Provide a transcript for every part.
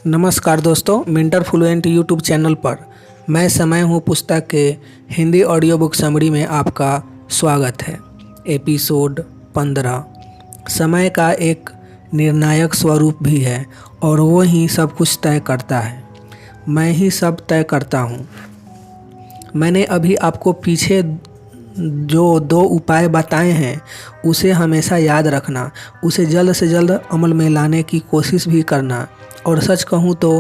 नमस्कार दोस्तों, mentor fluent YouTube channel पर मैं समय हूँ पुस्तक के हिंदी ऑडियो बुक समरी में आपका स्वागत है। एपिसोड 15 समय का एक निर्णायक स्वरूप भी है और वो ही सब कुछ तय करता है। मैं ही सब तय करता हूँ। मैंने अभी आपको पीछे जो 2 उपाय बताए हैं उसे हमेशा याद रखना, उसे जल्द से जल्द अमल में लाने की कोशिश भी करना। और सच कहूँ तो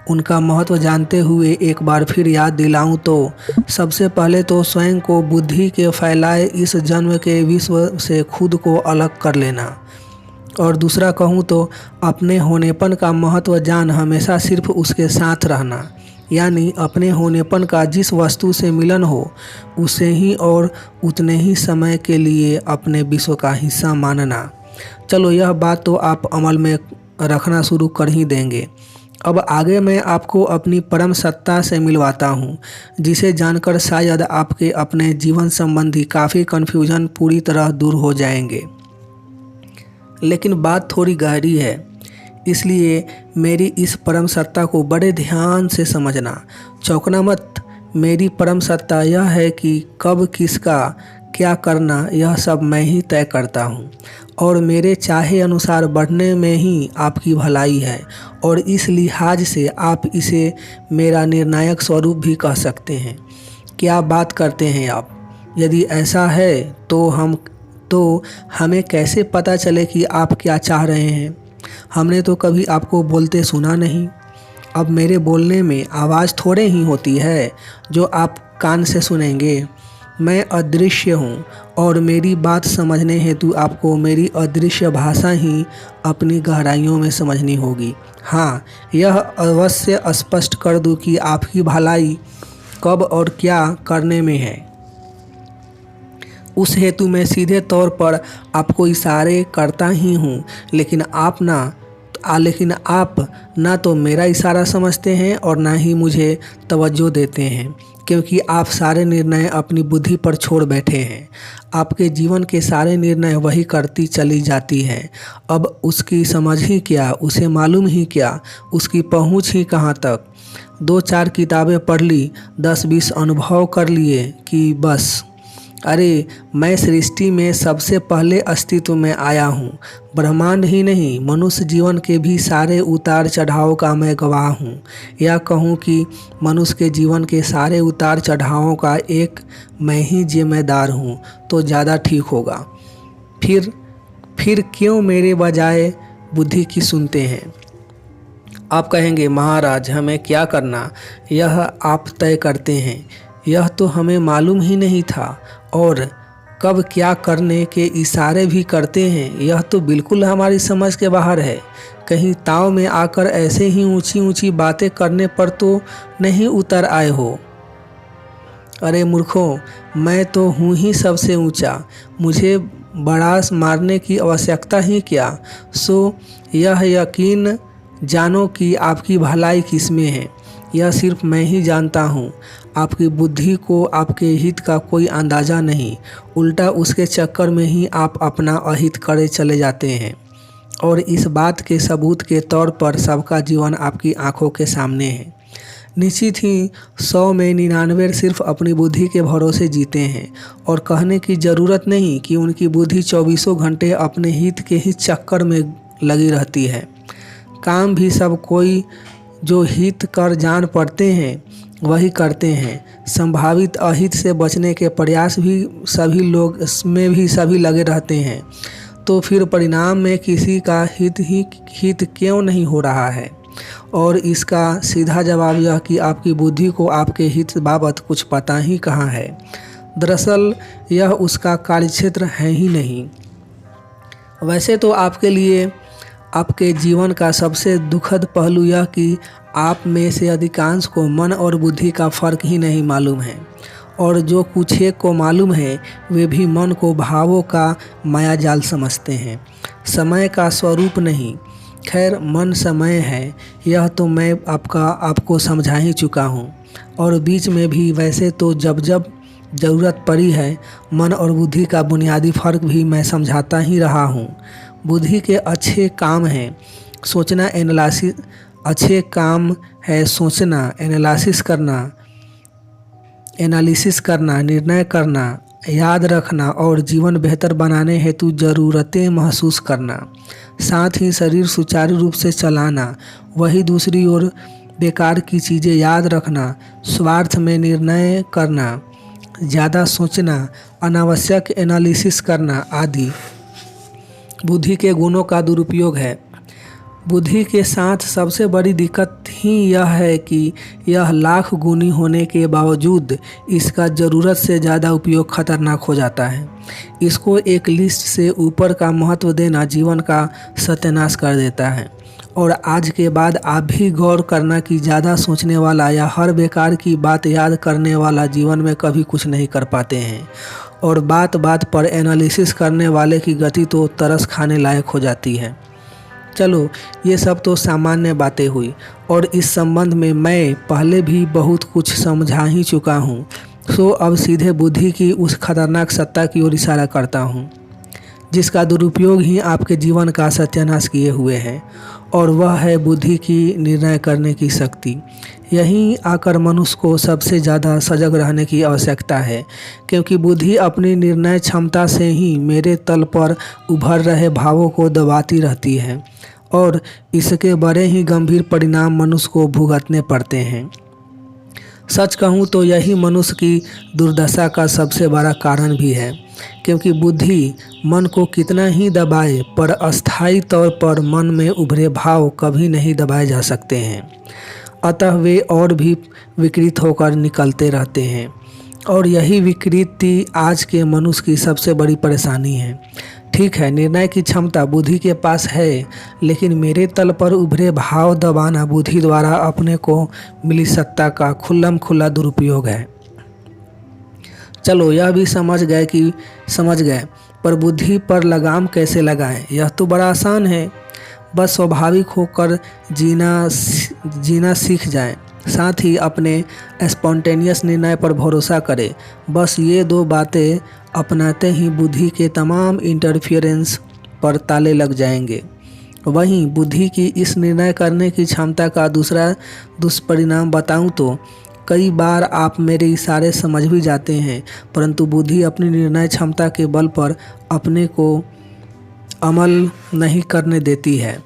उनका महत्व जानते हुए एक बार फिर याद दिलाऊं तो सबसे पहले तो स्वयं को बुद्धि के फैलाए इस जन्म के विश्व से खुद को अलग कर लेना। और दूसरा कहूँ तो अपने होनेपन का महत्व जान हमेशा सिर्फ उसके साथ रहना, यानी अपने होनेपन का जिस वस्तु से मिलन हो उसे ही और उतने ही समय के लिए अपने विश्व का हिस्सा मानना। चलो, यह बात तो आप अमल में रखना शुरू कर ही देंगे। अब आगे मैं आपको अपनी परम सत्ता से मिलवाता हूँ, जिसे जानकर शायद आपके अपने जीवन संबंधी काफ़ी कन्फ्यूजन पूरी तरह दूर हो जाएंगे। लेकिन बात थोड़ी गहरी है, इसलिए मेरी इस परम सत्ता को बड़े ध्यान से समझना। चौंकना मत। मेरी परम सत्ता यह है कि कब किसका क्या करना यह सब मैं ही तय करता हूँ, और मेरे चाहे अनुसार बढ़ने में ही आपकी भलाई है। और इस लिहाज से आप इसे मेरा निर्णायक स्वरूप भी कह सकते हैं। क्या बात करते हैं आप? यदि ऐसा है तो हमें कैसे पता चले कि आप क्या चाह रहे हैं? हमने तो कभी आपको बोलते सुना नहीं। अब मेरे बोलने में आवाज़ थोड़े ही होती है जो आप कान से सुनेंगे। मैं अदृश्य हूँ और मेरी बात समझने हेतु आपको मेरी अदृश्य भाषा ही अपनी गहराइयों में समझनी होगी। हाँ, यह अवश्य स्पष्ट कर दूँ कि आपकी भलाई कब और क्या करने में है। उस हेतु मैं सीधे तौर पर आपको इशारे करता ही हूँ, लेकिन आप ना तो मेरा इशारा समझते हैं और ना ही मुझे तवज्जो देते हैं, क्योंकि आप सारे निर्णय अपनी बुद्धि पर छोड़ बैठे हैं। आपके जीवन के सारे निर्णय वही करती चली जाती है। अब उसकी समझ ही क्या, उसे मालूम ही क्या, उसकी पहुँच ही कहाँ तक। 2-4 किताबें पढ़ ली, 10-20 अनुभव कर लिए कि बस। अरे, मैं सृष्टि में सबसे पहले अस्तित्व में आया हूँ। ब्रह्मांड ही नहीं, मनुष्य जीवन के भी सारे उतार चढ़ाव का मैं गवाह हूँ। या कहूँ कि मनुष्य के जीवन के सारे उतार चढ़ावों का एक मैं ही जिम्मेदार हूँ तो ज़्यादा ठीक होगा। फिर क्यों मेरे बजाय बुद्धि की सुनते हैं? आप कहेंगे, महाराज हमें क्या करना यह आप तय करते हैं। यह तो हमें मालूम ही नहीं था, और कब क्या करने के इशारे भी करते हैं यह तो बिल्कुल हमारी समझ के बाहर है। कहीं ताव में आकर ऐसे ही ऊंची ऊंची बातें करने पर तो नहीं उतर आए हो? अरे मूर्खों, मैं तो हूँ ही सबसे ऊंचा, मुझे बड़ास मारने की आवश्यकता ही क्या। सो यह यकीन जानो कि आपकी भलाई किसमें है, यह सिर्फ मैं ही जानता हूँ। आपकी बुद्धि को आपके हित का कोई अंदाज़ा नहीं, उल्टा उसके चक्कर में ही आप अपना अहित करे चले जाते हैं। और इस बात के सबूत के तौर पर सबका जीवन आपकी आंखों के सामने है। निश्चित ही 100 में 99 सिर्फ अपनी बुद्धि के भरोसे जीते हैं, और कहने की ज़रूरत नहीं कि उनकी बुद्धि 24 घंटे अपने हित के ही चक्कर में लगी रहती है। काम भी सब कोई जो हित कर जान पड़ते हैं वही करते हैं। संभावित अहित से बचने के प्रयास भी सभी लोग इसमें भी सभी लगे रहते हैं। तो फिर परिणाम में किसी का हित क्यों नहीं हो रहा है? और इसका सीधा जवाब यह कि आपकी बुद्धि को आपके हित बाबत कुछ पता ही कहाँ है। दरअसल यह उसका कार्यक्षेत्र है ही नहीं। वैसे तो आपके लिए आपके जीवन का सबसे दुखद पहलू यह कि आप में से अधिकांश को मन और बुद्धि का फर्क ही नहीं मालूम है, और जो कुछ एक को मालूम है वे भी मन को भावों का मायाजाल समझते हैं, समय का स्वरूप नहीं। खैर, मन समय है यह तो मैं आपको समझा ही चुका हूँ, और बीच में भी वैसे तो जब जब ज़रूरत पड़ी है मन और बुद्धि का बुनियादी फ़र्क भी मैं समझाता ही रहा हूँ। बुद्धि के अच्छे काम हैं सोचना, अच्छे काम है सोचना, एनालिसिस करना, निर्णय करना, याद रखना और जीवन बेहतर बनाने हेतु ज़रूरतें महसूस करना। साथ ही शरीर सुचारू रूप से चलाना। वही दूसरी ओर बेकार की चीज़ें याद रखना, स्वार्थ में निर्णय करना, ज़्यादा सोचना, अनावश्यक एनालिसिस करना आदि बुद्धि के गुणों का दुरुपयोग है। बुद्धि के साथ सबसे बड़ी दिक्कत ही यह है कि यह लाख गुनी होने के बावजूद इसका ज़रूरत से ज़्यादा उपयोग खतरनाक हो जाता है। इसको एक लिस्ट से ऊपर का महत्व देना जीवन का सत्यानाश कर देता है। और आज के बाद आप भी गौर करना कि ज़्यादा सोचने वाला या हर बेकार की बात याद करने वाला जीवन में कभी कुछ नहीं कर पाते हैं, और बात बात पर एनालिसिस करने वाले की गति तो तरस खाने लायक हो जाती है। चलो, ये सब तो सामान्य बातें हुई, और इस संबंध में मैं पहले भी बहुत कुछ समझा ही चुका हूँ। सो अब सीधे बुद्धि की उस खतरनाक सत्ता की ओर इशारा करता हूँ जिसका दुरुपयोग ही आपके जीवन का सत्यानाश किए हुए है, और वह है बुद्धि की निर्णय करने की शक्ति। यहीं आकर मनुष्य को सबसे ज़्यादा सजग रहने की आवश्यकता है, क्योंकि बुद्धि अपनी निर्णय क्षमता से ही मेरे तल पर उभर रहे भावों को दबाती रहती है, और इसके बड़े ही गंभीर परिणाम मनुष्य को भुगतने पड़ते हैं। सच कहूँ तो यही मनुष्य की दुर्दशा का सबसे बड़ा कारण भी है, क्योंकि बुद्धि मन को कितना ही दबाए पर अस्थायी तौर पर मन में उभरे भाव कभी नहीं दबाए जा सकते हैं। अतः वे और भी विकृत होकर निकलते रहते हैं, और यही विकृति आज के मनुष्य की सबसे बड़ी परेशानी है। ठीक है, निर्णय की क्षमता बुद्धि के पास है, लेकिन मेरे तल पर उभरे भाव दबाना बुद्धि द्वारा अपने को मिली सत्ता का खुल्लम खुल्ला दुरुपयोग है। चलो, यह भी समझ गए, पर बुद्धि पर लगाम कैसे लगाएं? यह तो बड़ा आसान है। बस स्वाभाविक होकर जीना सीख जाएं, साथ ही अपने स्पॉन्टेनियस निर्णय पर भरोसा करें। बस ये दो बातें अपनाते ही बुद्धि के तमाम इंटरफियरेंस पर ताले लग जाएंगे। वहीं बुद्धि की इस निर्णय करने की क्षमता का दूसरा दुष्परिणाम बताऊं तो कई बार आप मेरे इशारे समझ भी जाते हैं, परंतु बुद्धि अपनी निर्णय क्षमता के बल पर अपने को अमल नहीं करने देती है,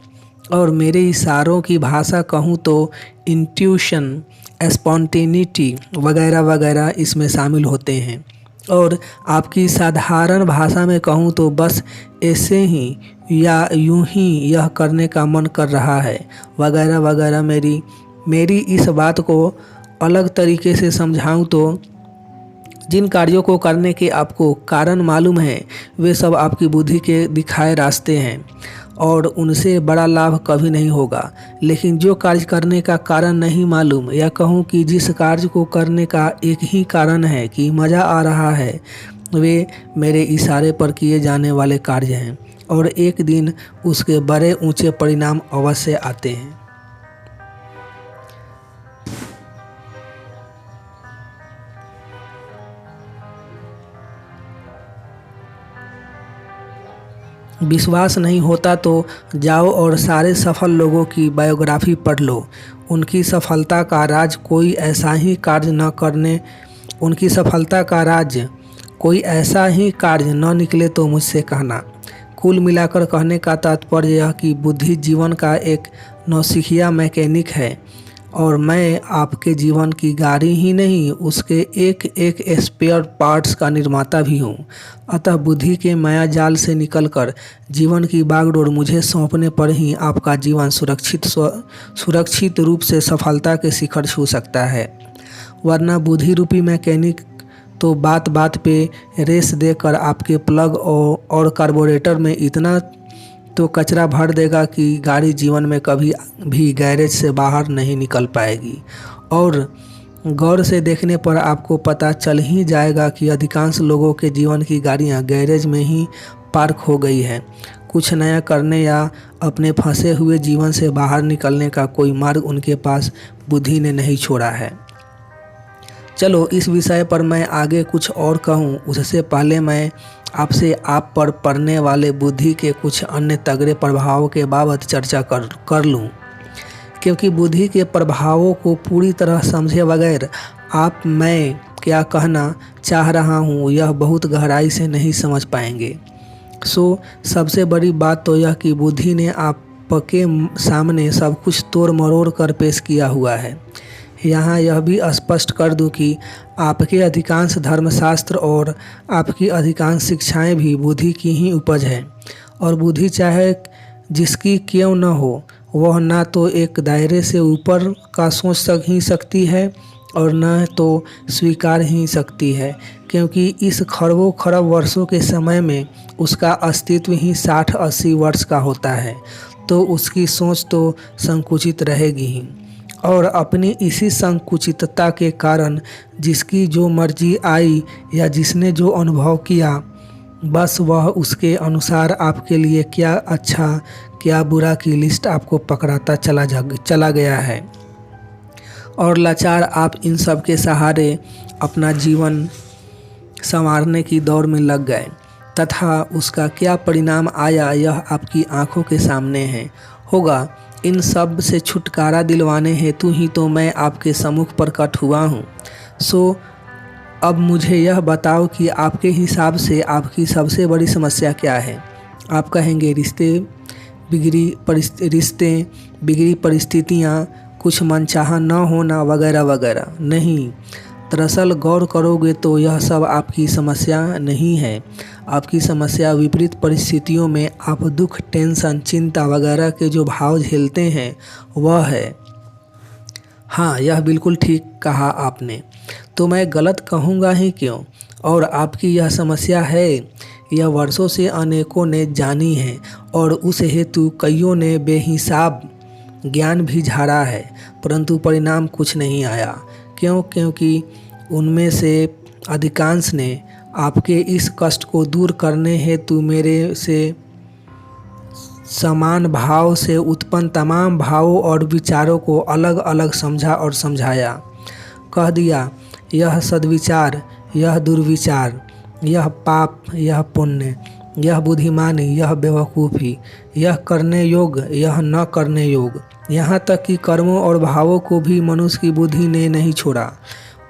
और मेरे इशारों की भाषा कहूँ तो इंट्यूशन, स्पॉन्टेनिटी वगैरह वगैरह इसमें शामिल होते हैं। और आपकी साधारण भाषा में कहूँ तो बस ऐसे ही या यूं ही यह करने का मन कर रहा है वगैरह वगैरह। मेरी इस बात को अलग तरीके से समझाऊं तो जिन कार्यों को करने के आपको कारण मालूम है वे सब आपकी बुद्धि के दिखाए रास्ते हैं, और उनसे बड़ा लाभ कभी नहीं होगा। लेकिन जो कार्य करने का कारण नहीं मालूम, या कहूँ कि जिस कार्य को करने का एक ही कारण है कि मज़ा आ रहा है, वे मेरे इशारे पर किए जाने वाले कार्य हैं, और एक दिन उसके बड़े ऊंचे परिणाम अवश्य आते हैं। विश्वास नहीं होता तो जाओ और सारे सफल लोगों की बायोग्राफी पढ़ लो। उनकी सफलता का राज कोई ऐसा ही कार्य न निकले तो मुझसे कहना। कुल मिलाकर कहने का तात्पर्य यह कि बुद्धि जीवन का एक नौसिखिया मैकेनिक है, और मैं आपके जीवन की गाड़ी ही नहीं उसके एक एक स्पेयर पार्ट्स का निर्माता भी हूँ। अतः बुद्धि के माया जाल से निकलकर जीवन की बागडोर मुझे सौंपने पर ही आपका जीवन सुरक्षित रूप से सफलता के शिखर छू सकता है, वरना बुद्धि रूपी मैकेनिक तो बात बात पे रेस देकर आपके प्लग और कार्बोरेटर में इतना तो कचरा भर देगा कि गाड़ी जीवन में कभी भी गैरेज से बाहर नहीं निकल पाएगी। और गौर से देखने पर आपको पता चल ही जाएगा कि अधिकांश लोगों के जीवन की गाड़ियां गैरेज में ही पार्क हो गई है। कुछ नया करने या अपने फंसे हुए जीवन से बाहर निकलने का कोई मार्ग उनके पास बुद्धि ने नहीं छोड़ा है। चलो, इस विषय पर मैं आगे कुछ और कहूँ उससे पहले मैं आपसे आप पर पड़ने वाले बुद्धि के कुछ अन्य तगड़े प्रभावों के बाबत चर्चा कर लूँ। क्योंकि बुद्धि के प्रभावों को पूरी तरह समझे बगैर आप मैं क्या कहना चाह रहा हूँ यह बहुत गहराई से नहीं समझ पाएंगे। सबसे बड़ी बात तो यह कि बुद्धि ने आपके सामने सब कुछ तोड़ मरोड़ कर पेश किया हुआ है। यहाँ यह भी स्पष्ट कर दूं कि आपके अधिकांश धर्मशास्त्र और आपकी अधिकांश शिक्षाएं भी बुद्धि की ही उपज है, और बुद्धि चाहे जिसकी क्यों न हो वह ना तो एक दायरे से ऊपर का सोच ही सकती है और न तो स्वीकार ही सकती है, क्योंकि इस खरबों खरब वर्षों के समय में उसका अस्तित्व ही 60-80 वर्ष का होता है, तो उसकी सोच तो संकुचित रहेगी ही। और अपनी इसी संकुचितता के कारण जिसकी जो मर्जी आई या जिसने जो अनुभव किया, बस वह उसके अनुसार आपके लिए क्या अच्छा क्या बुरा की लिस्ट आपको पकड़ाता चला गया है, और लाचार आप इन सब के सहारे अपना जीवन संवारने की दौड़ में लग गए, तथा उसका क्या परिणाम आया यह आपकी आंखों के सामने होगा। इन सब से छुटकारा दिलवाने हेतु ही तो मैं आपके सम्मुख प्रकट हुआ हूँ। अब मुझे यह बताओ कि आपके हिसाब से आपकी सबसे बड़ी समस्या क्या है। आप कहेंगे बिगड़ी परिस्थितियाँ, कुछ मनचाहा न होना वगैरह वगैरह। नहीं, दरअसल गौर करोगे तो यह सब आपकी समस्या नहीं है। आपकी समस्या विपरीत परिस्थितियों में आप दुख, टेंशन, चिंता वगैरह के जो भाव झेलते हैं वह है। हाँ, यह बिल्कुल ठीक कहा आपने, तो मैं गलत कहूँगा ही क्यों। और आपकी यह समस्या है, यह वर्षों से अनेकों ने जानी है और उस हेतु कईयों ने बेहिसाब ज्ञान भी झाड़ा है, परंतु परिणाम कुछ नहीं आया। क्यों? क्योंकि उनमें से अधिकांश ने आपके इस कष्ट को दूर करने हेतु मेरे से समान भाव से उत्पन्न तमाम भावों और विचारों को अलग अलग समझा और समझाया। कह दिया यह सद्विचार, यह दुर्विचार, यह पाप, यह पुण्य, यह बुद्धिमानी, यह बेवकूफ़ी, यह करने योग्य, यह न करने योग्य। यहाँ तक कि कर्मों और भावों को भी मनुष्य की बुद्धि ने नहीं छोड़ा।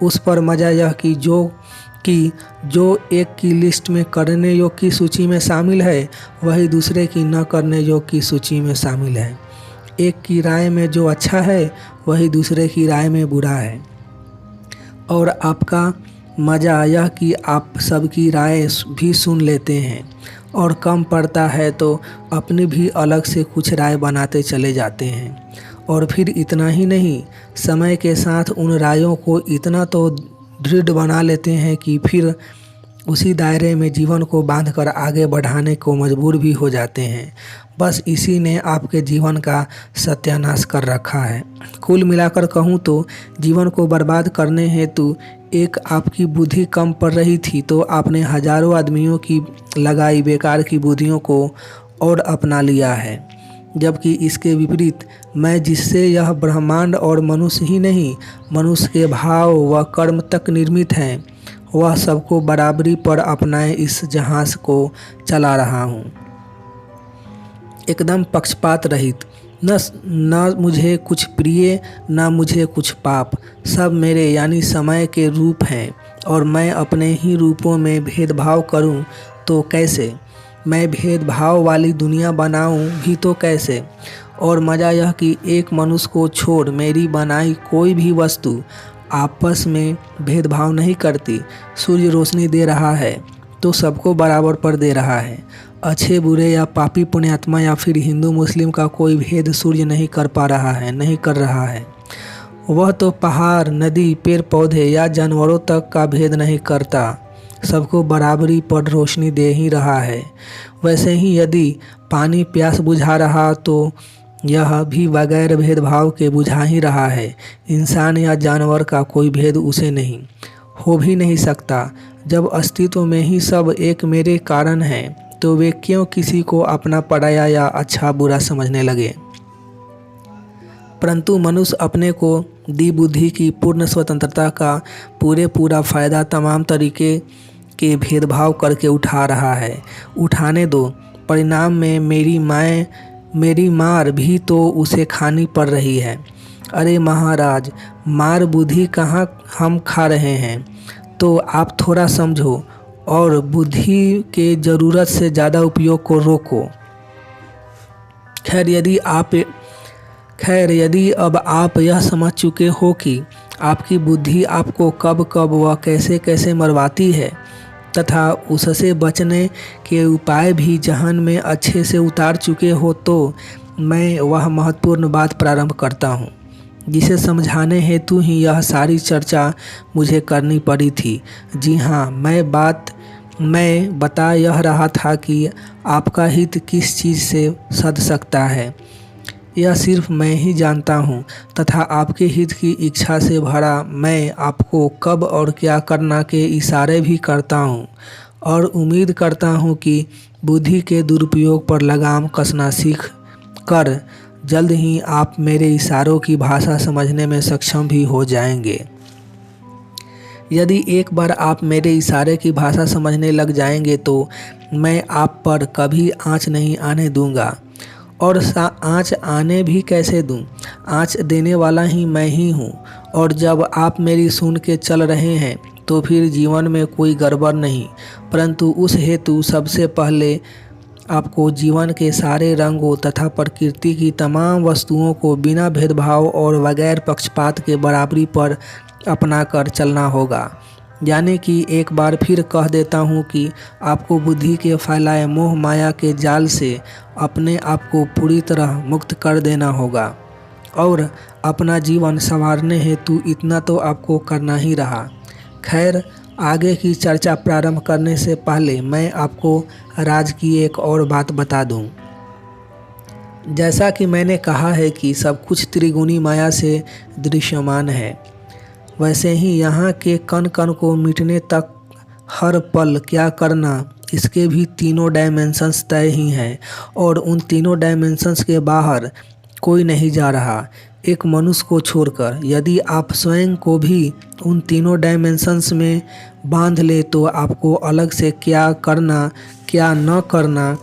उस पर मजा यह कि जो एक की लिस्ट में करने योग्य की सूची में शामिल है वही दूसरे की न करने योग्य की सूची में शामिल है। एक की राय में जो अच्छा है वही दूसरे की राय में बुरा है। और आपका मज़ा यह कि आप सबकी राय भी सुन लेते हैं और कम पड़ता है तो अपनी भी अलग से कुछ राय बनाते चले जाते हैं। और फिर इतना ही नहीं, समय के साथ उन रायों को इतना तो दृढ़ बना लेते हैं कि फिर उसी दायरे में जीवन को बांधकर आगे बढ़ाने को मजबूर भी हो जाते हैं। बस इसी ने आपके जीवन का सत्यानाश कर रखा है। कुल मिलाकर कहूँ तो जीवन को बर्बाद करने हेतु एक आपकी बुद्धि कम पड़ रही थी, तो आपने हजारों आदमियों की लगाई बेकार की बुद्धियों को और अपना लिया है। जबकि इसके विपरीत मैं, जिससे यह ब्रह्मांड और मनुष्य ही नहीं मनुष्य के भाव व कर्म तक निर्मित हैं, वह सबको बराबरी पर अपनाए इस जहाज़ को चला रहा हूँ, एकदम पक्षपात रहित। न मुझे कुछ प्रिय न मुझे कुछ पाप, सब मेरे यानी समय के रूप हैं, और मैं अपने ही रूपों में भेदभाव करूं तो कैसे, मैं भेदभाव वाली दुनिया बनाऊं भी तो कैसे। और मज़ा यह कि एक मनुष्य को छोड़ मेरी बनाई कोई भी वस्तु आपस में भेदभाव नहीं करती। सूर्य रोशनी दे रहा है तो सबको बराबर पर दे रहा है। अच्छे बुरे या पापी पुण्यात्मा या फिर हिंदू मुस्लिम का कोई भेद सूर्य नहीं कर रहा है। वह तो पहाड़, नदी, पेड़ पौधे या जानवरों तक का भेद नहीं करता, सबको बराबरी पर रोशनी दे ही रहा है। वैसे ही यदि पानी प्यास बुझा रहा तो यह भी बगैर भेदभाव के बुझा ही रहा है। इंसान या जानवर का कोई भेद उसे नहीं, हो भी नहीं सकता। जब अस्तित्व में ही सब एक मेरे कारण है तो वे क्यों किसी को अपना पराया या अच्छा बुरा समझने लगे। परंतु मनुष्य अपने को दी बुद्धि की पूर्ण स्वतंत्रता का पूरा फ़ायदा तमाम तरीके के भेदभाव करके उठा रहा है। उठाने दो, परिणाम में मेरी मार भी तो उसे खानी पड़ रही है। अरे महाराज, मार बुद्धि कहाँ हम खा रहे हैं, तो आप थोड़ा समझो और बुद्धि के ज़रूरत से ज़्यादा उपयोग को रोको। खैर यदि अब आप यह समझ चुके हो कि आपकी बुद्धि आपको कब कब व कैसे कैसे मरवाती है तथा उससे बचने के उपाय भी जहन में अच्छे से उतार चुके हो, तो मैं वह महत्वपूर्ण बात प्रारंभ करता हूँ जिसे समझाने हेतु ही यह सारी चर्चा मुझे करनी पड़ी थी। जी हाँ, मैं बता यह रहा था कि आपका हित किस चीज़ से सध सकता है यह सिर्फ मैं ही जानता हूँ, तथा आपके हित की इच्छा से भरा मैं आपको कब और क्या करना के इशारे भी करता हूँ और उम्मीद करता हूँ कि बुद्धि के दुरुपयोग पर लगाम कसना सीख कर जल्द ही आप मेरे इशारों की भाषा समझने में सक्षम भी हो जाएंगे। यदि एक बार आप मेरे इशारे की भाषा समझने लग जाएंगे तो मैं आप पर कभी आँच नहीं आने दूंगा। और आँच आने भी कैसे दूं? आँच देने वाला ही मैं ही हूँ। और जब आप मेरी सुन के चल रहे हैं तो फिर जीवन में कोई गड़बड़ नहीं, परंतु उस हेतु सबसे पहले आपको जीवन के सारे रंगों तथा प्रकृति की तमाम वस्तुओं को बिना भेदभाव और बगैर पक्षपात के बराबरी पर अपना कर चलना होगा। यानी कि एक बार फिर कह देता हूँ कि आपको बुद्धि के फैलाए मोह माया के जाल से अपने आप को पूरी तरह मुक्त कर देना होगा और अपना जीवन संवारने हेतु इतना तो आपको करना ही रहा। खैर, आगे की चर्चा प्रारंभ करने से पहले मैं आपको राज की एक और बात बता दूं। जैसा कि मैंने कहा है कि सब कुछ त्रिगुणी माया से दृश्यमान है, वैसे ही यहाँ के कण कण को मिटने तक हर पल क्या करना, इसके भी तीनों डायमेंशंस तय ही हैं और उन तीनों डायमेंशंस के बाहर कोई नहीं जा रहा, एक मनुष्य को छोड़कर। यदि आप स्वयं को भी उन तीनों डायमेंशंस में बांध ले तो आपको अलग से क्या करना, क्या न करना,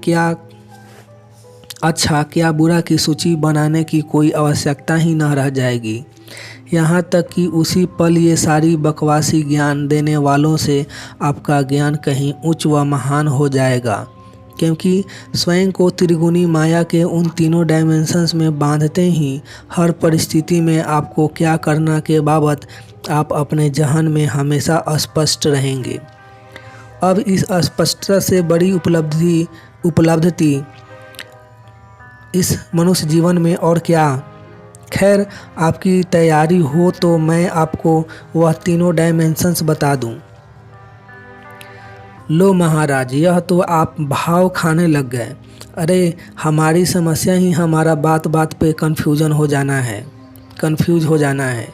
क्या अच्छा क्या बुरा की सूची बनाने की कोई आवश्यकता ही न रह जाएगी। यहाँ तक कि उसी पल ये सारी बकवासी ज्ञान देने वालों से आपका ज्ञान कहीं उच्च व महान हो जाएगा, क्योंकि स्वयं को त्रिगुणी माया के उन तीनों डायमेंशंस में बांधते ही हर परिस्थिति में आपको क्या करना के बाबत आप अपने जहन में हमेशा स्पष्ट रहेंगे। अब इस स्पष्टता से बड़ी उपलब्धि इस मनुष्य जीवन में और क्या। खैर, आपकी तैयारी हो तो मैं आपको वह तीनों डायमेंशंस बता दूं। लो महाराज, यह तो आप भाव खाने लग गए। अरे, हमारी समस्या ही हमारा बात बात पे कंफ्यूज हो जाना है।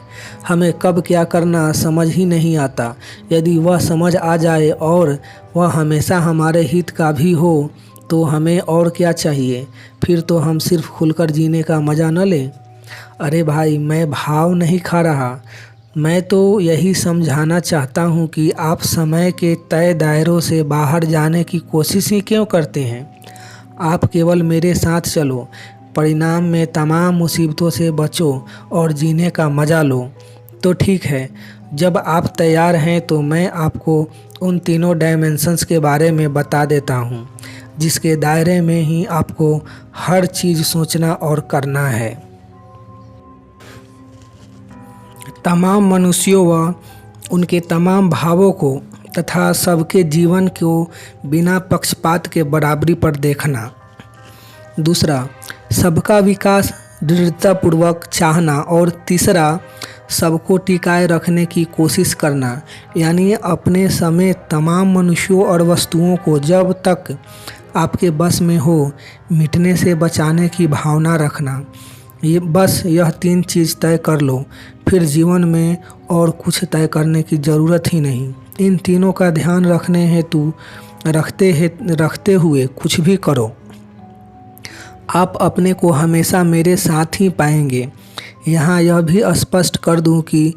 हमें कब क्या करना समझ ही नहीं आता। यदि वह समझ आ जाए और वह हमेशा हमारे हित का भी हो तो हमें और क्या चाहिए। फिर तो हम सिर्फ खुलकर जीने का मज़ा न लें। अरे भाई, मैं भाव नहीं खा रहा, मैं तो यही समझाना चाहता हूँ कि आप समय के तय दायरों से बाहर जाने की कोशिश ही क्यों करते हैं। आप केवल मेरे साथ चलो, परिणाम में तमाम मुसीबतों से बचो और जीने का मज़ा लो। तो ठीक है, जब आप तैयार हैं तो मैं आपको उन तीनों डायमेंशंस के बारे में बता देता हूँ, जिसके दायरे में ही आपको हर चीज़ सोचना और करना है। तमाम मनुष्यों व उनके तमाम भावों को तथा सबके जीवन को बिना पक्षपात के बराबरी पर देखना। दूसरा, सबका विकास दृढ़तापूर्वक चाहना। और तीसरा, सबको टिकाए रखने की कोशिश करना, यानी अपने समेत तमाम मनुष्यों और वस्तुओं को जब तक आपके बस में हो मिटने से बचाने की भावना रखना। यह 3 चीज़ तय कर लो, फिर जीवन में और कुछ तय करने की ज़रूरत ही नहीं। इन तीनों का ध्यान रखते हुए कुछ भी करो, आप अपने को हमेशा मेरे साथ ही पाएंगे। यहाँ यह भी स्पष्ट कर दूं कि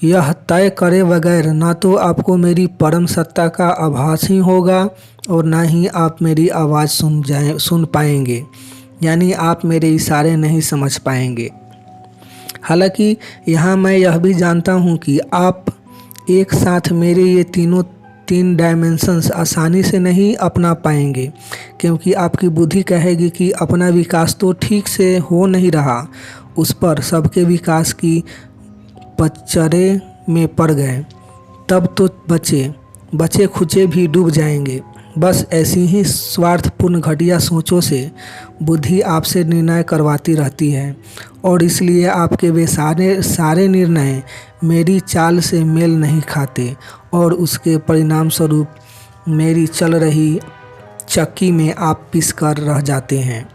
यह तय करे बगैर न तो आपको मेरी परम सत्ता का आभास ही होगा और ना ही आप मेरी आवाज़ सुन पाएंगे, यानी आप मेरे इशारे नहीं समझ पाएंगे। हालांकि यहाँ मैं यह भी जानता हूँ कि आप एक साथ मेरे ये तीन डायमेंशंस आसानी से नहीं अपना पाएंगे, क्योंकि आपकी बुद्धि कहेगी कि अपना विकास तो ठीक से हो नहीं रहा, उस पर सबके विकास की पचड़े में पड़ गए, तब तो बचे खुचे भी डूब जाएंगे। बस ऐसी ही स्वार्थपूर्ण घटिया सोचों से बुद्धि आपसे निर्णय करवाती रहती है, और इसलिए आपके वे सारे निर्णय मेरी चाल से मेल नहीं खाते, और उसके परिणाम स्वरूप मेरी चल रही चक्की में आप पिस कर रह जाते हैं।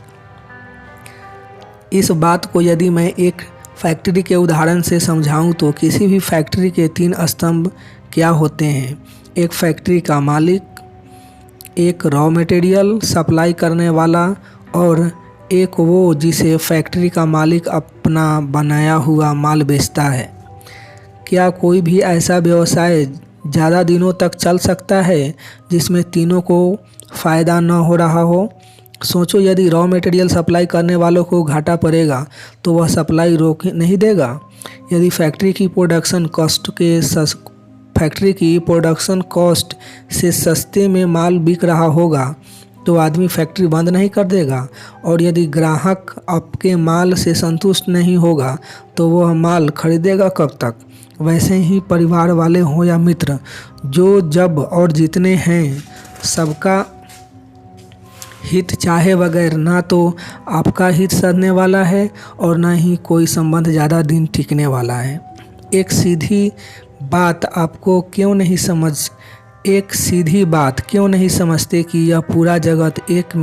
इस बात को यदि मैं एक फैक्ट्री के उदाहरण से समझाऊं तो किसी भी फैक्ट्री के 3 स्तंभ क्या होते हैं। एक फैक्ट्री का मालिक, एक रॉ मटेरियल सप्लाई करने वाला, और एक वो जिसे फैक्ट्री का मालिक अपना बनाया हुआ माल बेचता है। क्या कोई भी ऐसा व्यवसाय ज़्यादा दिनों तक चल सकता है जिसमें तीनों को फ़ायदा न हो रहा हो? सोचो, यदि रॉ मटेरियल सप्लाई करने वालों को घाटा पड़ेगा तो वह सप्लाई रोक नहीं देगा। यदि फैक्ट्री की प्रोडक्शन कॉस्ट से सस्ते में माल बिक रहा होगा तो आदमी फैक्ट्री बंद नहीं कर देगा, और यदि ग्राहक आपके माल से संतुष्ट नहीं होगा तो वह माल खरीदेगा कब तक? वैसे ही परिवार वाले हों या मित्र, जो जब और जितने हैं, सबका हित चाहे बगैर ना तो आपका हित सधने वाला है और ना ही कोई संबंध ज़्यादा दिन टिकने वाला है। एक सीधी बात क्यों नहीं समझते कि यह पूरा जगत एक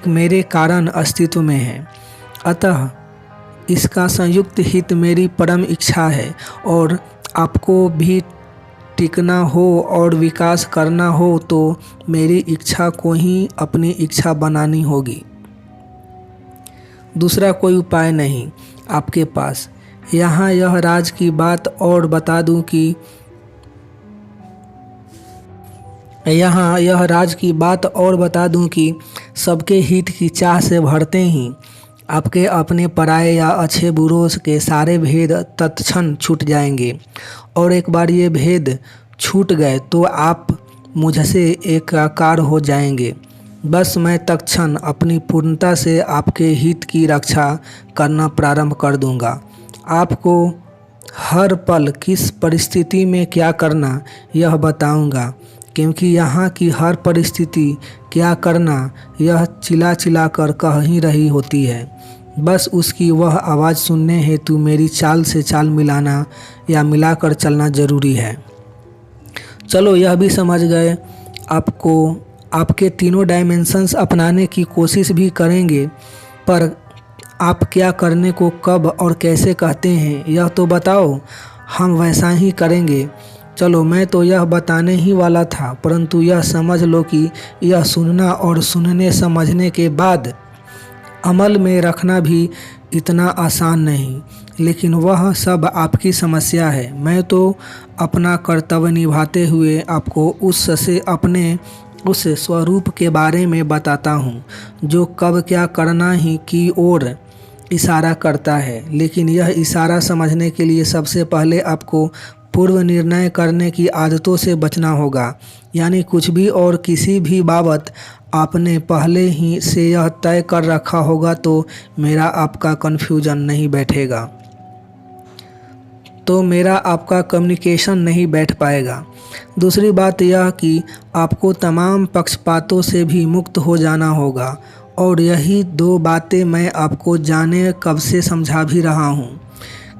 मेरे कारण अस्तित्व में है। अतः इसका संयुक्त हित मेरी परम इच्छा है, और आपको भी टिकना हो और विकास करना हो तो मेरी इच्छा को ही अपनी इच्छा बनानी होगी। दूसरा कोई उपाय नहीं आपके पास। यहाँ यह राज की बात और बता दूं कि सबके हित की चाह से भरते ही आपके अपने पराये या अच्छे बुरों के सारे भेद तत्क्षण छूट जाएंगे, और एक बार ये भेद छूट गए तो आप मुझसे एकाकार हो जाएंगे। बस मैं तत्क्षण अपनी पूर्णता से आपके हित की रक्षा करना प्रारंभ कर दूंगा। आपको हर पल किस परिस्थिति में क्या करना यह बताऊंगा, क्योंकि यहाँ की हर परिस्थिति क्या करना यह चिल्ला कर कह ही रही होती है। बस उसकी वह आवाज़ सुनने हेतु मेरी चाल से चाल मिलाना या मिलाकर चलना ज़रूरी है। चलो यह भी समझ गए, आपके तीनों डायमेंशंस अपनाने की कोशिश भी करेंगे, पर आप क्या करने को कब और कैसे कहते हैं यह तो बताओ, हम वैसा ही करेंगे। चलो, मैं तो यह बताने ही वाला था, परंतु यह समझ लो कि यह सुनना और सुनने समझने के बाद अमल में रखना भी इतना आसान नहीं, लेकिन वह सब आपकी समस्या है। मैं तो अपना कर्तव्य निभाते हुए आपको उस स्वरूप के बारे में बताता हूँ जो कब क्या करना ही की ओर इशारा करता है। लेकिन यह इशारा समझने के लिए सबसे पहले आपको पूर्व निर्णय करने की आदतों से बचना होगा, यानी कुछ भी और किसी भी बाबत आपने पहले ही से यह तय कर रखा होगा तो मेरा आपका कन्फ्यूजन नहीं बैठेगा, तो मेरा आपका कम्युनिकेशन नहीं बैठ पाएगा। दूसरी बात यह कि आपको तमाम पक्षपातों से भी मुक्त हो जाना होगा, और यही 2 बातें मैं आपको जाने कब से समझा भी रहा हूँ,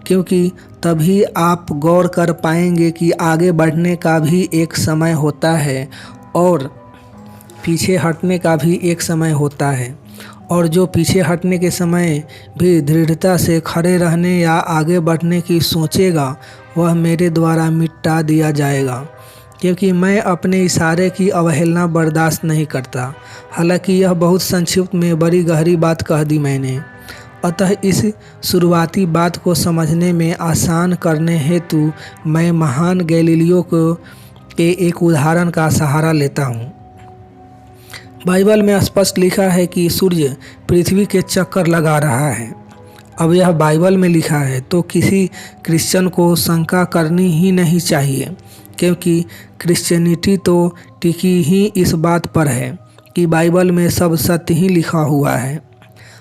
क्योंकि तभी आप गौर कर पाएंगे कि आगे बढ़ने का भी एक समय होता है और पीछे हटने का भी एक समय होता है, और जो पीछे हटने के समय भी दृढ़ता से खड़े रहने या आगे बढ़ने की सोचेगा वह मेरे द्वारा मिटा दिया जाएगा, क्योंकि मैं अपने इशारे की अवहेलना बर्दाश्त नहीं करता। हालांकि यह बहुत संक्षिप्त में बड़ी गहरी बात कह दी मैंने, अतः इस शुरुआती बात को समझने में आसान करने हेतु मैं महान गैलीलियो को के एक उदाहरण का सहारा लेता हूँ। बाइबल में स्पष्ट लिखा है कि सूर्य पृथ्वी के चक्कर लगा रहा है। अब यह बाइबल में लिखा है तो किसी क्रिश्चियन को शंका करनी ही नहीं चाहिए, क्योंकि क्रिश्चियनिटी तो टिकी ही इस बात पर है कि बाइबल में सब सत्य ही लिखा हुआ है।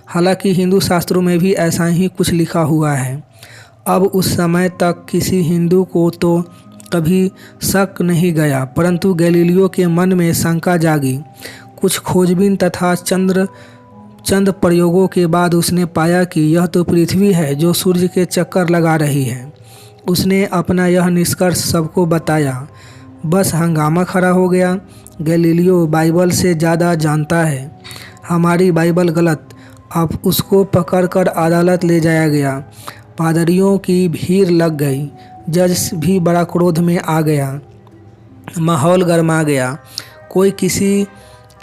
हालांकि हिंदू शास्त्रों में भी ऐसा ही कुछ लिखा हुआ है। अब उस समय तक किसी हिंदू को तो कभी शक नहीं गया, परंतु गैलीलियो के मन में शंका जागी। कुछ खोजबीन तथा चंद प्रयोगों के बाद उसने पाया कि यह तो पृथ्वी है जो सूर्य के चक्कर लगा रही है। उसने अपना यह निष्कर्ष सबको बताया। बस हंगामा खड़ा हो गया। गैलीलियो बाइबल से ज़्यादा जानता है, हमारी बाइबल गलत। अब उसको पकड़कर अदालत ले जाया गया। पादरियों की भीड़ लग गई। जज भी बड़ा क्रोध में आ गया। माहौल गर्मा गया। कोई किसी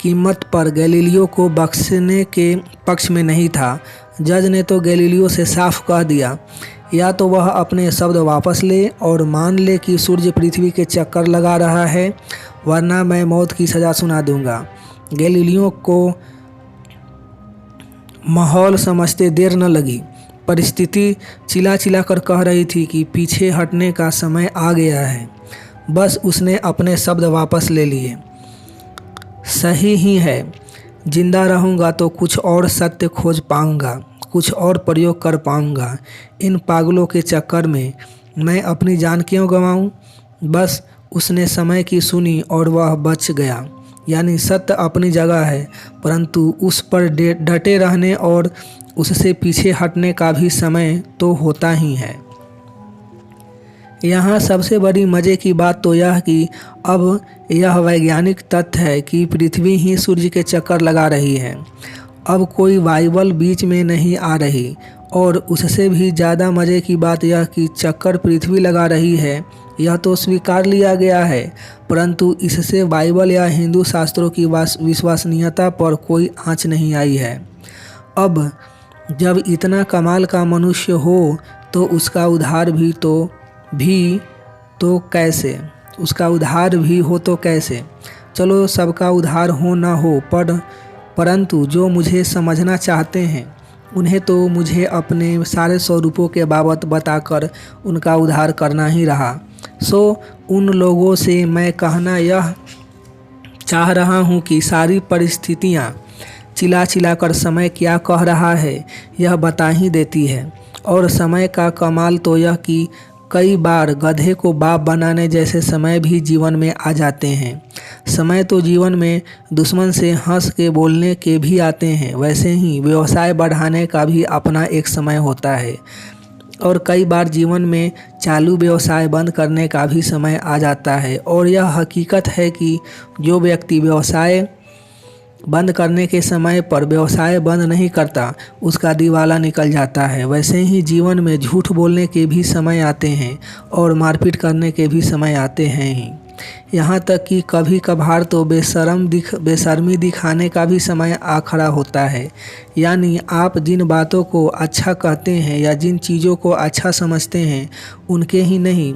कीमत पर गैलीलियो को बख्शने के पक्ष में नहीं था। जज ने तो गैलीलियो से साफ कह दिया, या तो वह अपने शब्द वापस ले और मान ले कि सूर्य पृथ्वी के चक्कर लगा रहा है, वरना मैं मौत की सज़ा सुना दूंगा। गैलीलियो को माहौल समझते देर न लगी। परिस्थिति चिल्ला चिल्ला कर कह रही थी कि पीछे हटने का समय आ गया है। बस उसने अपने शब्द वापस ले लिए। सही ही है, जिंदा रहूँगा तो कुछ और सत्य खोज पाऊँगा, कुछ और प्रयोग कर पाऊँगा। इन पागलों के चक्कर में मैं अपनी जान क्यों गंवाऊँ। बस उसने समय की सुनी और वह बच गया। यानी सत्य अपनी जगह है, परंतु उस पर डटे रहने और उससे पीछे हटने का भी समय तो होता ही है। यहाँ सबसे बड़ी मज़े की बात तो यह कि अब यह वैज्ञानिक तथ्य है कि पृथ्वी ही सूर्य के चक्कर लगा रही है। अब कोई बाइबल बीच में नहीं आ रही। और उससे भी ज़्यादा मज़े की बात यह कि चक्कर पृथ्वी लगा रही है, यह तो स्वीकार लिया गया है, परंतु इससे बाइबल या हिंदू शास्त्रों की विश्वसनीयता पर कोई आँच नहीं आई है। अब जब इतना कमाल का मनुष्य हो तो उसका उद्धार भी तो कैसे, उसका उद्धार भी हो तो कैसे। चलो सबका उद्धार हो ना हो, परंतु जो मुझे समझना चाहते हैं उन्हें तो मुझे अपने सारे स्वरूपों के बाबत बताकर उनका उद्धार करना ही रहा। सो उन लोगों से मैं कहना यह चाह रहा हूँ कि सारी परिस्थितियाँ चिल्ला चिल्ला कर समय क्या कह रहा है यह बता ही देती है। और समय का कमाल तो यह कि कई बार गधे को बाप बनाने जैसे समय भी जीवन में आ जाते हैं। समय तो जीवन में दुश्मन से हंस के बोलने के भी आते हैं, वैसे ही व्यवसाय बढ़ाने का भी अपना एक समय होता है। और कई बार जीवन में चालू व्यवसाय बंद करने का भी समय आ जाता है। और यह हकीकत है कि जो व्यक्ति व्यवसाय बंद करने के समय पर व्यवसाय बंद नहीं करता, उसका दिवाला निकल जाता है। वैसे ही जीवन में झूठ बोलने के भी समय आते हैं और मारपीट करने के भी समय आते हैं ही। यहाँ तक कि कभी कभार तो बेशर्मी दिखाने का भी समय आ खड़ा होता है। यानी आप जिन बातों को अच्छा कहते हैं या जिन चीज़ों को अच्छा समझते हैं, उनके ही नहीं,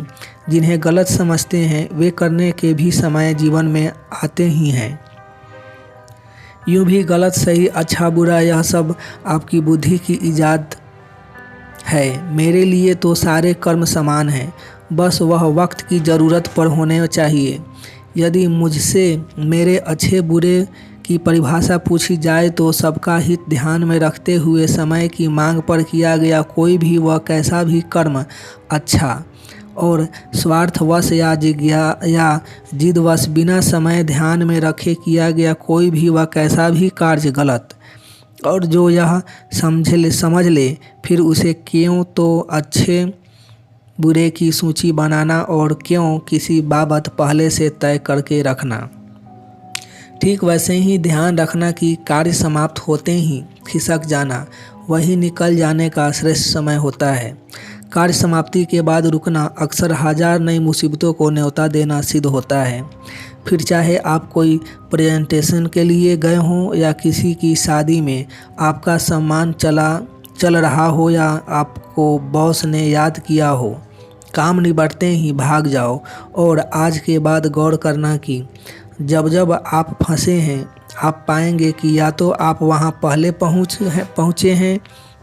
जिन्हें गलत समझते हैं वे करने के भी समय जीवन में आते ही हैं। यूँ भी गलत सही अच्छा बुरा यह सब आपकी बुद्धि की ईजाद है। मेरे लिए तो सारे कर्म समान हैं, बस वह वक्त की ज़रूरत पर होने चाहिए। यदि मुझसे मेरे अच्छे बुरे की परिभाषा पूछी जाए तो सबका हित ध्यान में रखते हुए समय की मांग पर किया गया कोई भी व कैसा भी कर्म अच्छा, और स्वार्थवश या जिदवश बिना समय ध्यान में रखे किया गया कोई भी व कैसा भी कार्य गलत। और जो यह समझ ले फिर उसे क्यों तो अच्छे बुरे की सूची बनाना और क्यों किसी बाबत पहले से तय करके रखना। ठीक वैसे ही ध्यान रखना कि कार्य समाप्त होते ही खिसक जाना वही निकल जाने का श्रेष्ठ समय होता है। कार्य समाप्ति के बाद रुकना अक्सर हजार नई मुसीबतों को न्योता देना सिद्ध होता है। फिर चाहे आप कोई प्रेजेंटेशन के लिए गए हों या किसी की शादी में आपका सम्मान चल रहा हो या आपको बॉस ने याद किया हो, काम निबटते ही भाग जाओ। और आज के बाद गौर करना कि जब जब आप फंसे हैं, आप पाएंगे कि या तो आप वहां पहले पहुंचे हैं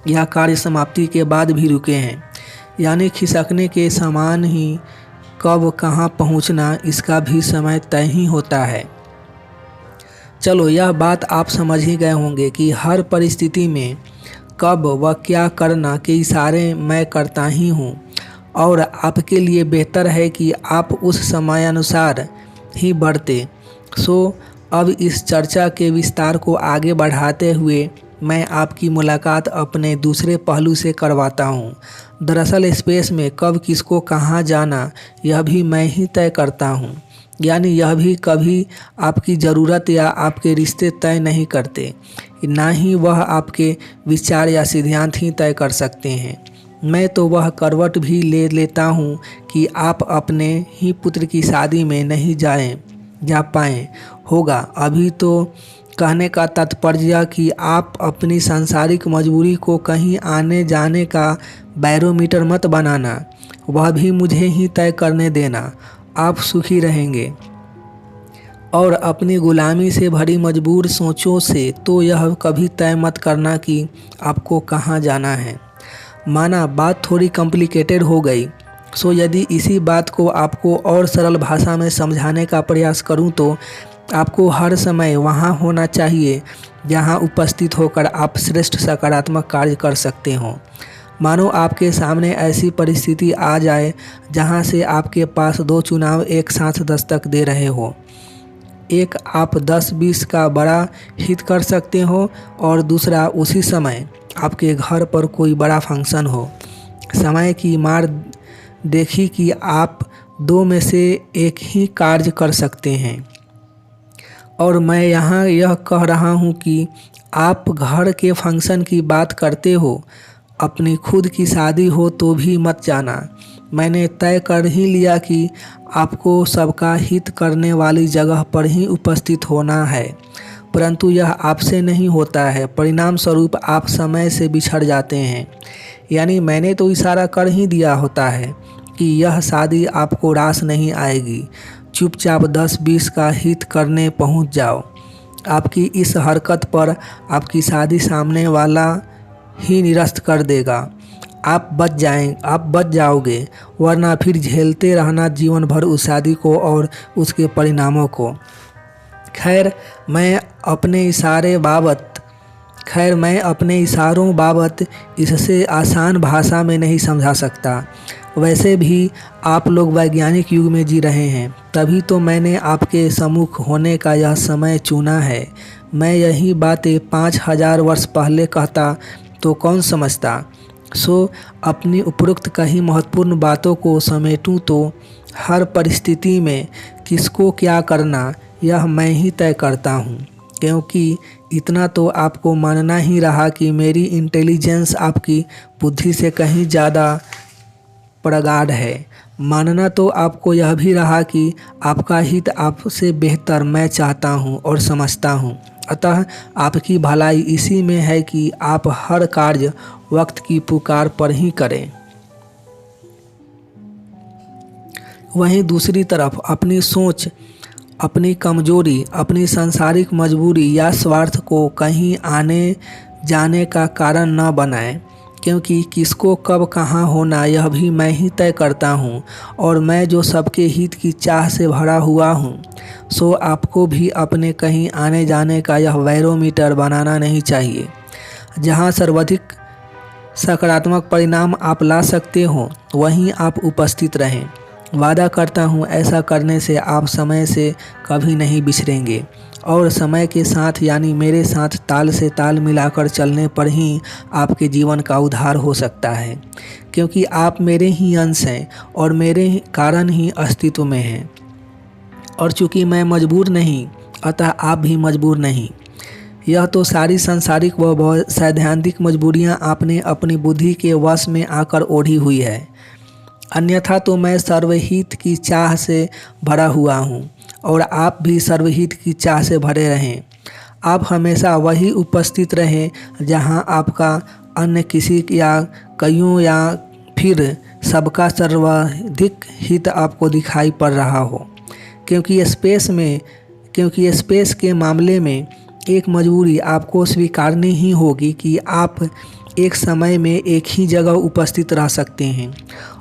या कार्य समाप्ति के बाद भी रुके हैं। यानी खिसकने के समान ही कब कहां पहुंचना, इसका भी समय तय ही होता है। चलो, यह बात आप समझ ही गए होंगे कि हर परिस्थिति में कब व क्या करना के इशारे मैं करता ही हूँ, और आपके लिए बेहतर है कि आप उस समयानुसार ही बढ़ते। अब इस चर्चा के विस्तार को आगे बढ़ाते हुए मैं आपकी मुलाकात अपने दूसरे पहलू से करवाता हूँ। दरअसल स्पेस में कब किसको कहाँ जाना, यह भी मैं ही तय करता हूँ। यानी यह भी कभी आपकी ज़रूरत या आपके रिश्ते तय नहीं करते, ना ही वह आपके विचार या सिद्धांत ही तय कर सकते हैं। मैं तो वह करवट भी ले लेता हूँ कि आप अपने ही पुत्र की शादी में नहीं जा पाएँ होगा। अभी तो कहने का तात्पर्य कि आप अपनी सांसारिक मजबूरी को कहीं आने जाने का बैरोमीटर मत बनाना, वह भी मुझे ही तय करने देना। आप सुखी रहेंगे। और अपनी गुलामी से भरी मजबूर सोचों से तो यह कभी तय मत करना कि आपको कहाँ जाना है। माना बात थोड़ी कॉम्प्लिकेटेड हो गई, यदि इसी बात को आपको और सरल भाषा में समझाने का प्रयास करूं तो आपको हर समय वहां होना चाहिए जहां उपस्थित होकर आप श्रेष्ठ सकारात्मक कार्य कर सकते हों। मानो आपके सामने ऐसी परिस्थिति आ जाए जहां से आपके पास दो चुनाव एक साथ दस्तक दे रहे हो। एक, आप 10-20 का बड़ा हित कर सकते हो, और दूसरा, उसी समय आपके घर पर कोई बड़ा फंक्शन हो। समय की मार देखी कि आप दो में से एक ही कार्य कर सकते हैं। और मैं यहाँ यह कह रहा हूँ कि आप घर के फंक्शन की बात करते हो, अपनी खुद की शादी हो तो भी मत जाना। मैंने तय कर ही लिया कि आपको सबका हित करने वाली जगह पर ही उपस्थित होना है, परंतु यह आपसे नहीं होता है। परिणाम स्वरूप आप समय से बिछड़ जाते हैं। यानी मैंने तो इशारा कर ही दिया होता है कि यह शादी आपको रास नहीं आएगी। चुपचाप 10-20 का हित करने पहुंच जाओ। आपकी इस हरकत पर आपकी शादी सामने वाला ही निरस्त कर देगा। आप बच जाओगे, वरना फिर झेलते रहना जीवन भर उस शादी को और उसके परिणामों को। खैर, मैं अपने इशारों बाबत इससे आसान भाषा में नहीं समझा सकता। वैसे भी आप लोग वैज्ञानिक युग में जी रहे हैं, तभी तो मैंने आपके सम्मुख होने का यह समय चुना है। मैं यही बातें 5000 वर्ष पहले कहता तो कौन समझता। अपनी उपरोक्त कही महत्वपूर्ण बातों को समेटूं तो हर परिस्थिति में किसको क्या करना, यह मैं ही तय करता हूँ। क्योंकि इतना तो आपको मानना ही रहा कि मेरी इंटेलिजेंस आपकी बुद्धि से कहीं ज़्यादा प्रगाढ़ है। मानना तो आपको यह भी रहा कि आपका हित आपसे बेहतर मैं चाहता हूँ और समझता हूँ। अतः आपकी भलाई इसी में है कि आप हर कार्य वक्त की पुकार पर ही करें। वहीं दूसरी तरफ अपनी सोच, अपनी कमजोरी, अपनी सांसारिक मजबूरी या स्वार्थ को कहीं आने जाने का कारण न बनाएं, क्योंकि किसको कब कहाँ होना यह भी मैं ही तय करता हूँ। और मैं जो सबके हित की चाह से भरा हुआ हूँ, आपको भी अपने कहीं आने जाने का यह बैरोमीटर बनाना नहीं चाहिए। जहाँ सर्वाधिक सकारात्मक परिणाम आप ला सकते हो, वहीं आप उपस्थित रहें। वादा करता हूँ ऐसा करने से आप समय से कभी नहीं बिछड़ेंगे, और समय के साथ यानी मेरे साथ ताल से ताल मिलाकर चलने पर ही आपके जीवन का उद्धार हो सकता है। क्योंकि आप मेरे ही अंश हैं और मेरे कारण ही अस्तित्व में हैं। और चूँकि मैं मजबूर नहीं, अतः आप भी मजबूर नहीं। यह तो सारी सांसारिक व सैद्धांतिक मजबूरियाँ आपने अपनी बुद्धि के वश में आकर ओढ़ी हुई है। अन्यथा तो मैं सर्वहित की चाह से भरा हुआ हूँ, और आप भी सर्वहित की चाह से भरे रहें। आप हमेशा वही उपस्थित रहें जहाँ आपका अन्य किसी या कईयों या फिर सबका सर्वाधिक हित आपको दिखाई पड़ रहा हो, क्योंकि स्पेस के मामले में एक मजबूरी आपको स्वीकारनी ही होगी कि आप एक समय में एक ही जगह उपस्थित रह सकते हैं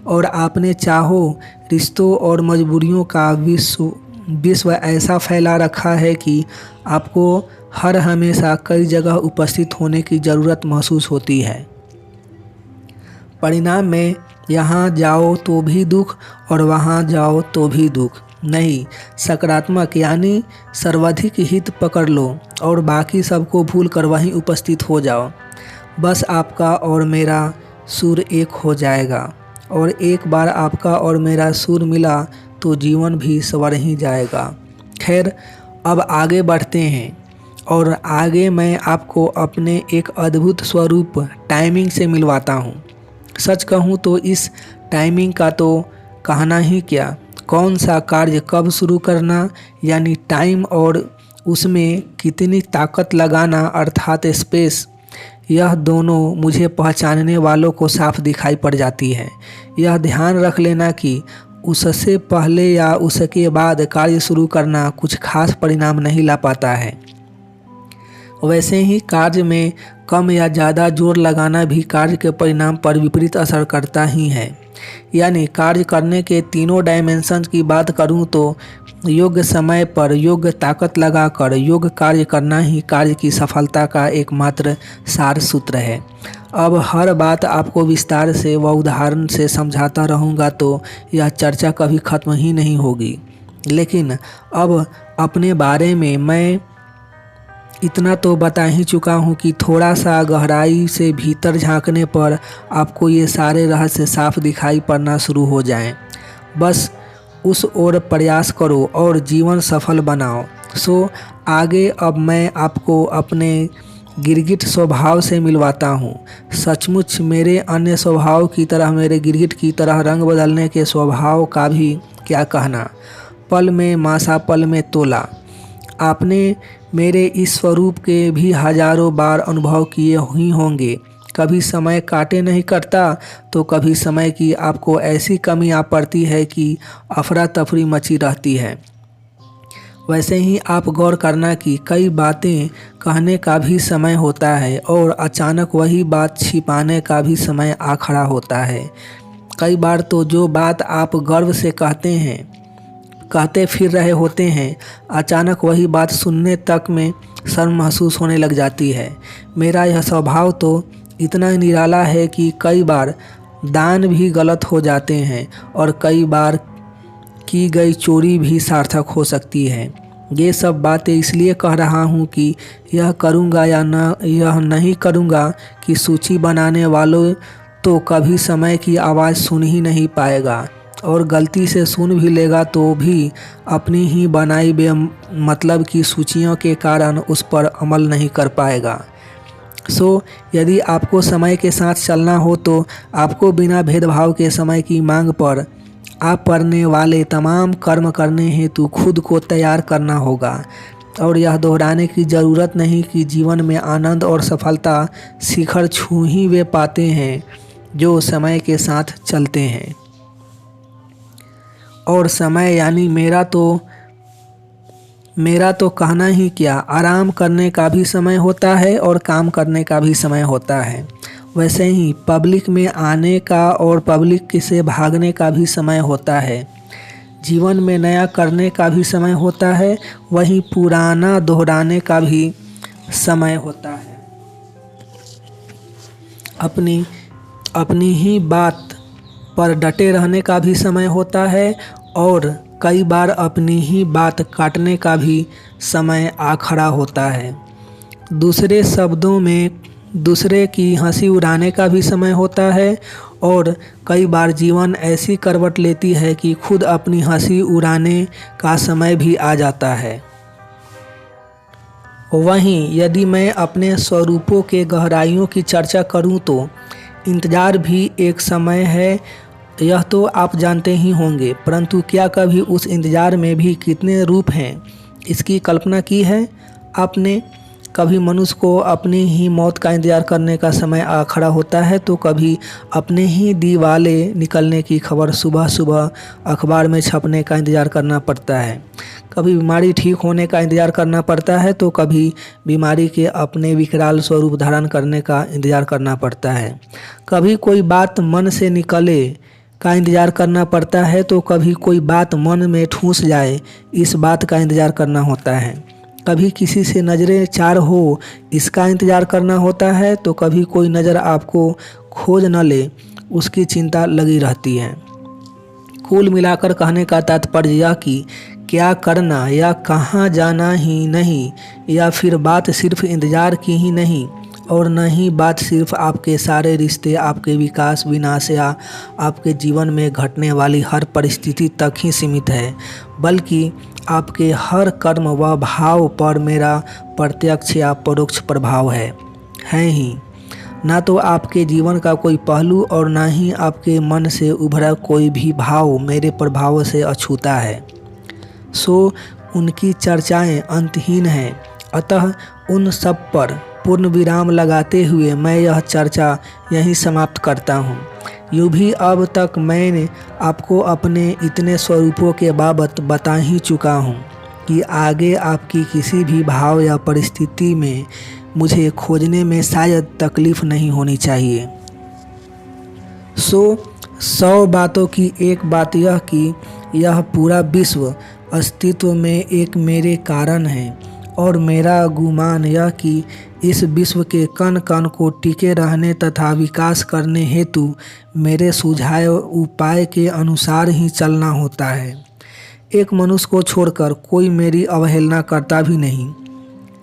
और आपने चाहो रिश्तों और मजबूरियों का विश्व ऐसा फैला रखा है कि आपको हर हमेशा कई जगह उपस्थित होने की ज़रूरत महसूस होती है। परिणाम में यहाँ जाओ तो भी दुख और वहाँ जाओ तो भी दुख नहीं, सकारात्मक यानी सर्वाधिक हित पकड़ लो और बाकी सबको भूल कर वहीं उपस्थित हो जाओ। बस आपका और मेरा सुर एक हो जाएगा और एक बार आपका और मेरा सुर मिला तो जीवन भी संवर ही जाएगा। खैर, अब आगे बढ़ते हैं और आगे मैं आपको अपने एक अद्भुत स्वरूप टाइमिंग से मिलवाता हूँ। सच कहूँ तो इस टाइमिंग का तो कहना ही क्या, कौन सा कार्य कब शुरू करना यानी टाइम और उसमें कितनी ताकत लगाना अर्थात स्पेस, यह दोनों मुझे पहचानने वालों को साफ दिखाई पड़ जाती है। यह ध्यान रख लेना कि उससे पहले या उसके बाद कार्य शुरू करना कुछ खास परिणाम नहीं ला पाता है। वैसे ही कार्य में कम या ज़्यादा जोर लगाना भी कार्य के परिणाम पर विपरीत असर करता ही है। यानी कार्य करने के तीनों डायमेंशन की बात करूं तो योग्य समय पर योग्य ताकत लगाकर योग्य कार्य करना ही कार्य की सफलता का एकमात्र सार सूत्र है। अब हर बात आपको विस्तार से व उदाहरण से समझाता रहूँगा तो यह चर्चा कभी ख़त्म ही नहीं होगी। लेकिन अब अपने बारे में मैं इतना तो बता ही चुका हूँ कि थोड़ा सा गहराई से भीतर झांकने पर आपको ये सारे रहस्य साफ दिखाई पड़ना शुरू हो जाएं। बस उस ओर प्रयास करो और जीवन सफल बनाओ। सो आगे अब मैं आपको अपने गिरगिट स्वभाव से मिलवाता हूँ। सचमुच मेरे अन्य स्वभाव की तरह मेरे गिरगिट की तरह रंग बदलने के स्वभाव का भी क्या कहना, पल में मासा पल में तोला। आपने मेरे इस स्वरूप के भी हजारों बार अनुभव किए ही होंगे। कभी समय काटे नहीं करता तो कभी समय की आपको ऐसी कमी आ पड़ती है कि अफरा तफरी मची रहती है। वैसे ही आप गौर करना कि कई बातें कहने का भी समय होता है और अचानक वही बात छिपाने का भी समय आ खड़ा होता है। कई बार तो जो बात आप गर्व से कहते फिर रहे होते हैं, अचानक वही बात सुनने तक में शर्म महसूस होने लग जाती है। मेरा यह स्वभाव तो इतना निराला है कि कई बार दान भी गलत हो जाते हैं और कई बार की गई चोरी भी सार्थक हो सकती है। ये सब बातें इसलिए कह रहा हूँ कि यह करूँगा या यह नहीं करूँगा कि सूची बनाने वालों तो कभी समय की आवाज़ सुन ही नहीं पाएगा और गलती से सुन भी लेगा तो भी अपनी ही बनाई मतलब की सूचियों के कारण उस पर अमल नहीं कर पाएगा। सो यदि आपको समय के साथ चलना हो तो आपको बिना भेदभाव के समय की मांग पर आप करने वाले तमाम कर्म करने हेतु खुद को तैयार करना होगा। और यह दोहराने की ज़रूरत नहीं कि जीवन में आनंद और सफलता शिखर छू ही वे पाते हैं जो समय के साथ चलते हैं। और समय यानी मेरा तो कहना ही क्या, आराम करने का भी समय होता है और काम करने का भी समय होता है। वैसे ही पब्लिक में आने का और पब्लिक से भागने का भी समय होता है। जीवन में नया करने का भी समय होता है, वहीं पुराना दोहराने का भी समय होता है। अपनी ही बात पर डटे रहने का भी समय होता है और कई बार अपनी ही बात काटने का भी समय आ खड़ा होता है। दूसरे शब्दों में दूसरे की हंसी उड़ाने का भी समय होता है और कई बार जीवन ऐसी करवट लेती है कि खुद अपनी हंसी उड़ाने का समय भी आ जाता है। वहीं यदि मैं अपने स्वरूपों के गहराइयों की चर्चा करूं तो इंतज़ार भी एक समय है, यह तो आप जानते ही होंगे, परंतु क्या कभी उस इंतज़ार में भी कितने रूप हैं इसकी कल्पना की है आपने? कभी मनुष्य को अपनी ही मौत का इंतजार करने का समय आ खड़ा होता है, तो कभी अपने ही दिवाले निकलने की खबर सुबह सुबह अखबार में छपने का इंतजार करना पड़ता है। कभी बीमारी ठीक होने का इंतजार करना पड़ता है, तो कभी बीमारी के अपने विकराल स्वरूप धारण करने का इंतजार करना पड़ता है। कभी कोई बात मन से निकले का इंतजार करना पड़ता है, तो कभी कोई बात मन में ठूंस जाए इस बात का इंतजार करना होता है। कभी किसी से नज़रें चार हो इसका इंतजार करना होता है, तो कभी कोई नज़र आपको खोज न ले उसकी चिंता लगी रहती है। कुल मिलाकर कहने का तात्पर्य यह कि क्या करना या कहाँ जाना ही नहीं, या फिर बात सिर्फ इंतजार की ही नहीं, और न ही बात सिर्फ आपके सारे रिश्ते, आपके विकास विनाश या आपके जीवन में घटने वाली हर परिस्थिति तक ही सीमित है, बल्कि आपके हर कर्म व भाव पर मेरा प्रत्यक्ष या परोक्ष प्रभाव है ही। ना तो आपके जीवन का कोई पहलू और ना ही आपके मन से उभरा कोई भी भाव मेरे प्रभाव से अछूता है। सो उनकी चर्चाएं अंतहीन हैं। अतः उन सब पर पूर्ण विराम लगाते हुए मैं यह चर्चा यहीं समाप्त करता हूँ। यूँ भी अब तक मैंने आपको अपने इतने स्वरूपों के बाबत बता ही चुका हूँ कि आगे आपकी किसी भी भाव या परिस्थिति में मुझे खोजने में शायद तकलीफ नहीं होनी चाहिए। 100 बातों की एक बात यह कि यह पूरा विश्व अस्तित्व में एक मेरे कारण है, और मेरा गुमान यह कि इस विश्व के कण कण को टिके रहने तथा विकास करने हेतु मेरे सुझाए उपाय के अनुसार ही चलना होता है। एक मनुष्य को छोड़कर कोई मेरी अवहेलना करता भी नहीं,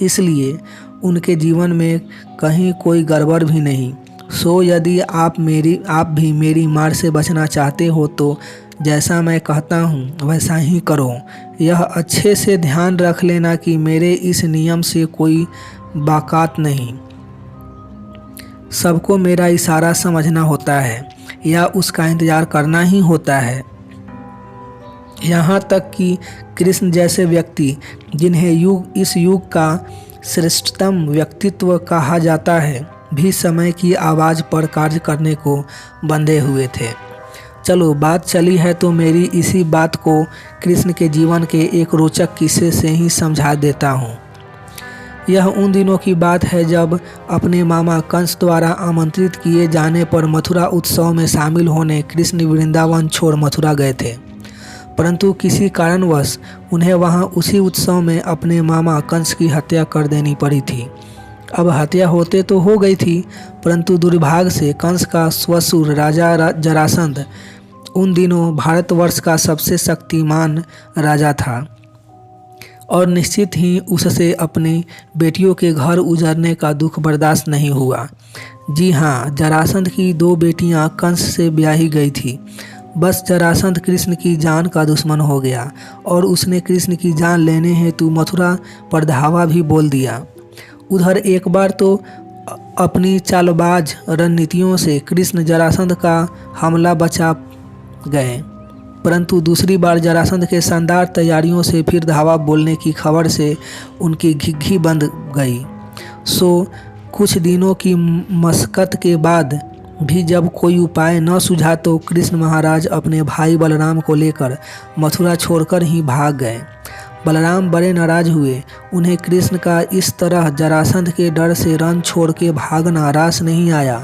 इसलिए उनके जीवन में कहीं कोई गड़बड़ भी नहीं। सो यदि आप भी मेरी मार से बचना चाहते हो तो जैसा मैं कहता हूँ वैसा ही करो। यह अच्छे से ध्यान रख लेना कि मेरे इस नियम से कोई बाकात नहीं। सबको मेरा इशारा समझना होता है या उसका इंतजार करना ही होता है। यहाँ तक कि कृष्ण जैसे व्यक्ति, जिन्हें इस युग का श्रेष्ठतम व्यक्तित्व कहा जाता है, भी समय की आवाज़ पर कार्य करने को बंधे हुए थे। चलो, बात चली है तो मेरी इसी बात को कृष्ण के जीवन के एक रोचक किस्से से ही समझा देता हूँ। यह उन दिनों की बात है जब अपने मामा कंस द्वारा आमंत्रित किए जाने पर मथुरा उत्सव में शामिल होने कृष्ण वृंदावन छोड़ मथुरा गए थे, परंतु किसी कारणवश उन्हें वहां उसी उत्सव में अपने मामा कंस की हत्या कर देनी पड़ी थी। अब हत्या होते तो हो गई थी, परंतु दुर्भाग्य से कंस का ससुर राजा जरासंध उन दिनों भारतवर्ष का सबसे शक्तिमान राजा था, और निश्चित ही उससे अपनी बेटियों के घर उजड़ने का दुख बर्दाश्त नहीं हुआ। जी हाँ, जरासंध की 2 बेटियां कंस से ब्याही गई थी। बस जरासंध कृष्ण की जान का दुश्मन हो गया और उसने कृष्ण की जान लेने हेतु मथुरा पर धावा भी बोल दिया। उधर एक बार तो अपनी चालबाज रणनीतियों से कृष्ण जरासंध का हमला बचा गए, परंतु दूसरी बार जरासंध के शानदार तैयारियों से फिर धावा बोलने की खबर से उनकी घिघी बंद गई। सो कुछ दिनों की मशक्कत के बाद भी जब कोई उपाय न सूझा तो कृष्ण महाराज अपने भाई बलराम को लेकर मथुरा छोड़कर ही भाग गए। बलराम बड़े नाराज हुए। उन्हें कृष्ण का इस तरह जरासंध के डर से रण छोड़ के भागना रास नहीं आया।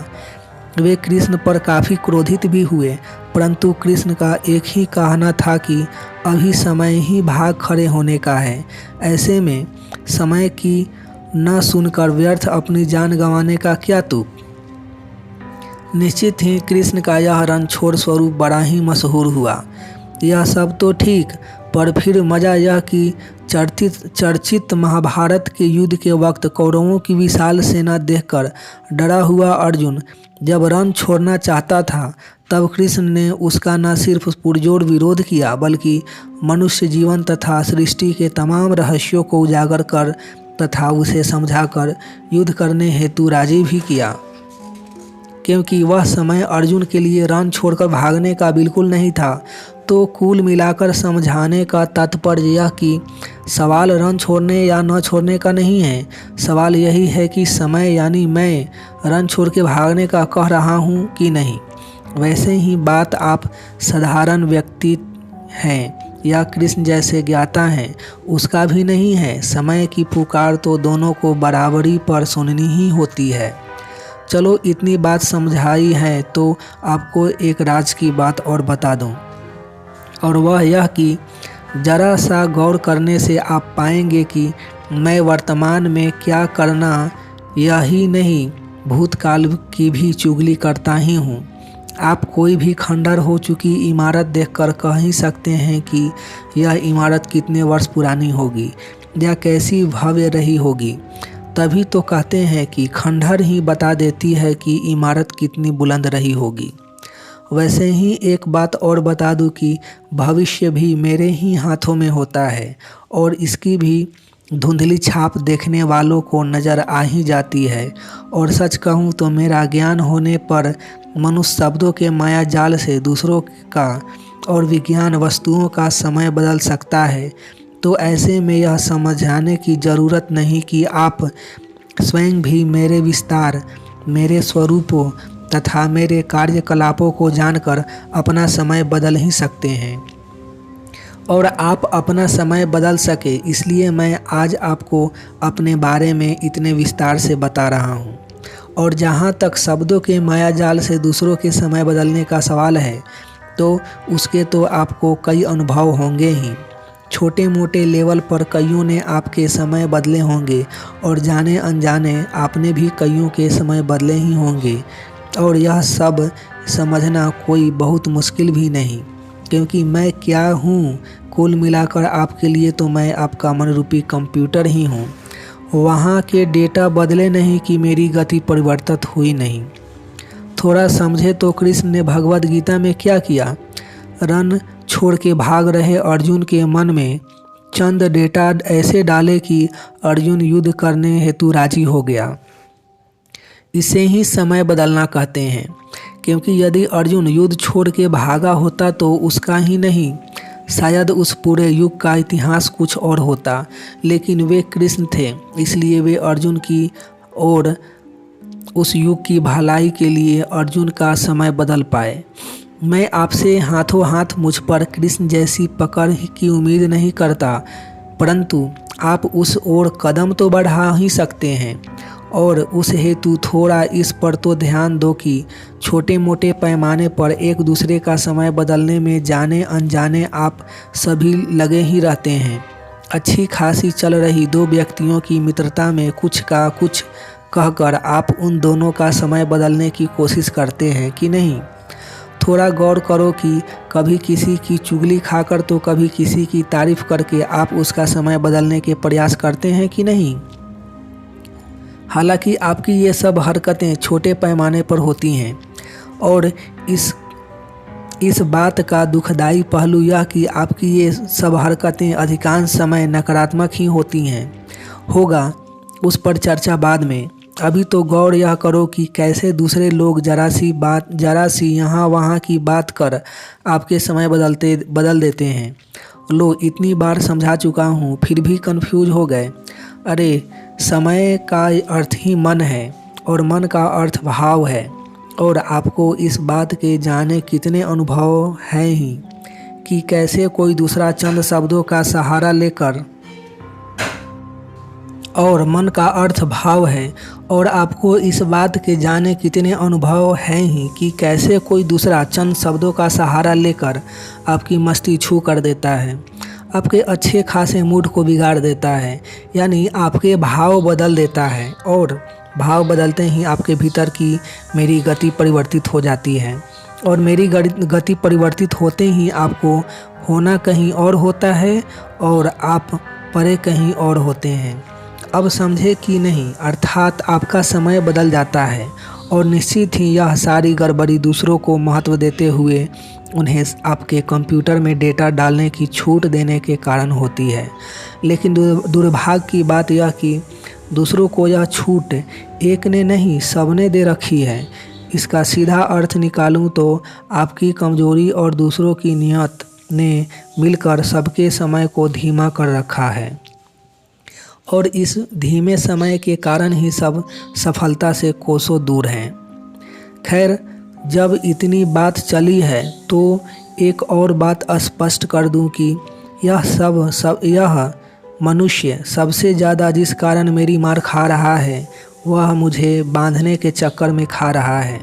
वे कृष्ण पर काफ़ी क्रोधित भी हुए, परंतु कृष्ण का एक ही कहना था कि अभी समय ही भाग खड़े होने का है। ऐसे में समय की न सुनकर व्यर्थ अपनी जान गंवाने का क्या तुक। निश्चित ही कृष्ण का यह रण छोड़ स्वरूप बड़ा ही मशहूर हुआ। यह सब तो ठीक, पर फिर मज़ा यह कि चर्चित महाभारत के युद्ध के वक्त कौरवों की विशाल सेना देखकर डरा हुआ अर्जुन जब रण छोड़ना चाहता था, तब कृष्ण ने उसका न सिर्फ पुरजोर विरोध किया, बल्कि मनुष्य जीवन तथा सृष्टि के तमाम रहस्यों को उजागर कर तथा उसे समझाकर युद्ध करने हेतु राजी भी किया। क्योंकि वह समय अर्जुन के लिए रन छोड़कर भागने का बिल्कुल नहीं था। तो कुल मिलाकर समझाने का तात्पर्य यह कि सवाल रन छोड़ने या न छोड़ने का नहीं है। सवाल यही है कि समय यानी मैं रन छोड़ के भागने का कह रहा हूँ कि नहीं। वैसे ही बात आप साधारण व्यक्ति हैं या कृष्ण जैसे ज्ञाता हैं उसका भी नहीं है। समय की पुकार तो दोनों को बराबरी पर सुननी ही होती है। चलो इतनी बात समझाई है तो आपको एक राज की बात और बता दूं, और वह यह कि जरा सा गौर करने से आप पाएंगे कि मैं वर्तमान में क्या करना यही नहीं भूतकाल की भी चुगली करता ही हूँ। आप कोई भी खंडर हो चुकी इमारत देखकर कह ही सकते हैं कि यह इमारत कितने वर्ष पुरानी होगी या कैसी भव्य रही होगी। तभी तो कहते हैं कि खंडहर ही बता देती है कि इमारत कितनी बुलंद रही होगी। वैसे ही एक बात और बता दूं कि भविष्य भी मेरे ही हाथों में होता है और इसकी भी धुंधली छाप देखने वालों को नज़र आ ही जाती है। और सच कहूँ तो मेरा ज्ञान होने पर मनुष्य शब्दों के माया जाल से दूसरों का और विज्ञान वस्तुओं का समय बदल सकता है। तो ऐसे में यह समझाने की ज़रूरत नहीं कि आप स्वयं भी मेरे विस्तार, मेरे स्वरूपों तथा मेरे कार्यकलापों को जानकर अपना समय बदल ही सकते हैं। और आप अपना समय बदल सके इसलिए मैं आज आपको अपने बारे में इतने विस्तार से बता रहा हूँ। और जहाँ तक शब्दों के माया जाल से दूसरों के समय बदलने का सवाल है तो उसके तो आपको कई अनुभव होंगे ही। छोटे मोटे लेवल पर कईयों ने आपके समय बदले होंगे और जाने अनजाने आपने भी कईयों के समय बदले ही होंगे। और यह सब समझना कोई बहुत मुश्किल भी नहीं, क्योंकि मैं क्या हूँ कुल मिलाकर आपके लिए तो मैं आपका मनरूपी कंप्यूटर ही हूँ। वहाँ के डेटा बदले नहीं कि मेरी गति परिवर्तित हुई नहीं। थोड़ा समझे तो कृष्ण ने भगवद गीता में क्या किया। रन छोड़ के भाग रहे अर्जुन के मन में चंद डेटा ऐसे डाले कि अर्जुन युद्ध करने हेतु राजी हो गया। इसे ही समय बदलना कहते हैं, क्योंकि यदि अर्जुन युद्ध छोड़ के भागा होता तो उसका ही नहीं शायद उस पूरे युग का इतिहास कुछ और होता। लेकिन वे कृष्ण थे इसलिए वे अर्जुन की और उस युग की भलाई के लिए अर्जुन का समय बदल पाए। मैं आपसे हाथों हाथ मुझ पर कृष्ण जैसी पकड़ की उम्मीद नहीं करता, परंतु आप उस ओर कदम तो बढ़ा ही सकते हैं। और उस हेतु थोड़ा इस पर तो ध्यान दो कि छोटे मोटे पैमाने पर एक दूसरे का समय बदलने में जाने अनजाने आप सभी लगे ही रहते हैं। अच्छी खासी चल रही दो व्यक्तियों की मित्रता में कुछ का कुछ कहकर आप उन दोनों का समय बदलने की कोशिश करते हैं कि नहीं। थोड़ा गौर करो कि कभी किसी की चुगली खाकर तो कभी किसी की तारीफ करके आप उसका समय बदलने के प्रयास करते हैं कि नहीं। हालांकि आपकी ये सब हरकतें छोटे पैमाने पर होती हैं और इस बात का दुखदाई पहलू यह कि आपकी ये सब हरकतें अधिकांश समय नकारात्मक ही होती हैं। होगा उस पर चर्चा बाद में। अभी तो गौर यह करो कि कैसे दूसरे लोग जरा सी यहाँ वहाँ की बात कर आपके समय बदल देते हैं। लो इतनी बार समझा चुका हूँ फिर भी कंफ्यूज हो गए। अरे समय का अर्थ ही मन है और मन का अर्थ भाव है। और आपको इस बात के जाने कितने अनुभव हैं ही कि कैसे कोई दूसरा चंद शब्दों का सहारा लेकर, और मन का अर्थ भाव है। और आपको इस बात के जाने कितने अनुभव हैं ही कि कैसे कोई दूसरा चंद शब्दों का सहारा लेकर आपकी मस्ती छू कर देता है, आपके अच्छे खासे मूड को बिगाड़ देता है, यानी आपके भाव बदल देता है। और भाव बदलते ही आपके भीतर की मेरी गति परिवर्तित हो जाती है और मेरी गति परिवर्तित होते ही आपको होना कहीं और होता है और आप परे कहीं और होते हैं। अब समझे कि नहीं, अर्थात आपका समय बदल जाता है। और निश्चित ही यह सारी गड़बड़ी दूसरों को महत्व देते हुए उन्हें आपके कंप्यूटर में डेटा डालने की छूट देने के कारण होती है। लेकिन दुर्भाग्य की बात यह कि दूसरों को यह छूट एक ने नहीं सबने दे रखी है। इसका सीधा अर्थ निकालूं तो आपकी कमजोरी और दूसरों की नियत ने मिलकर सबके समय को धीमा कर रखा है और इस धीमे समय के कारण ही सब सफलता से कोसों दूर हैं। खैर, जब इतनी बात चली है तो एक और बात स्पष्ट कर दूं कि यह मनुष्य सबसे ज़्यादा जिस कारण मेरी मार खा रहा है वह मुझे बांधने के चक्कर में खा रहा है।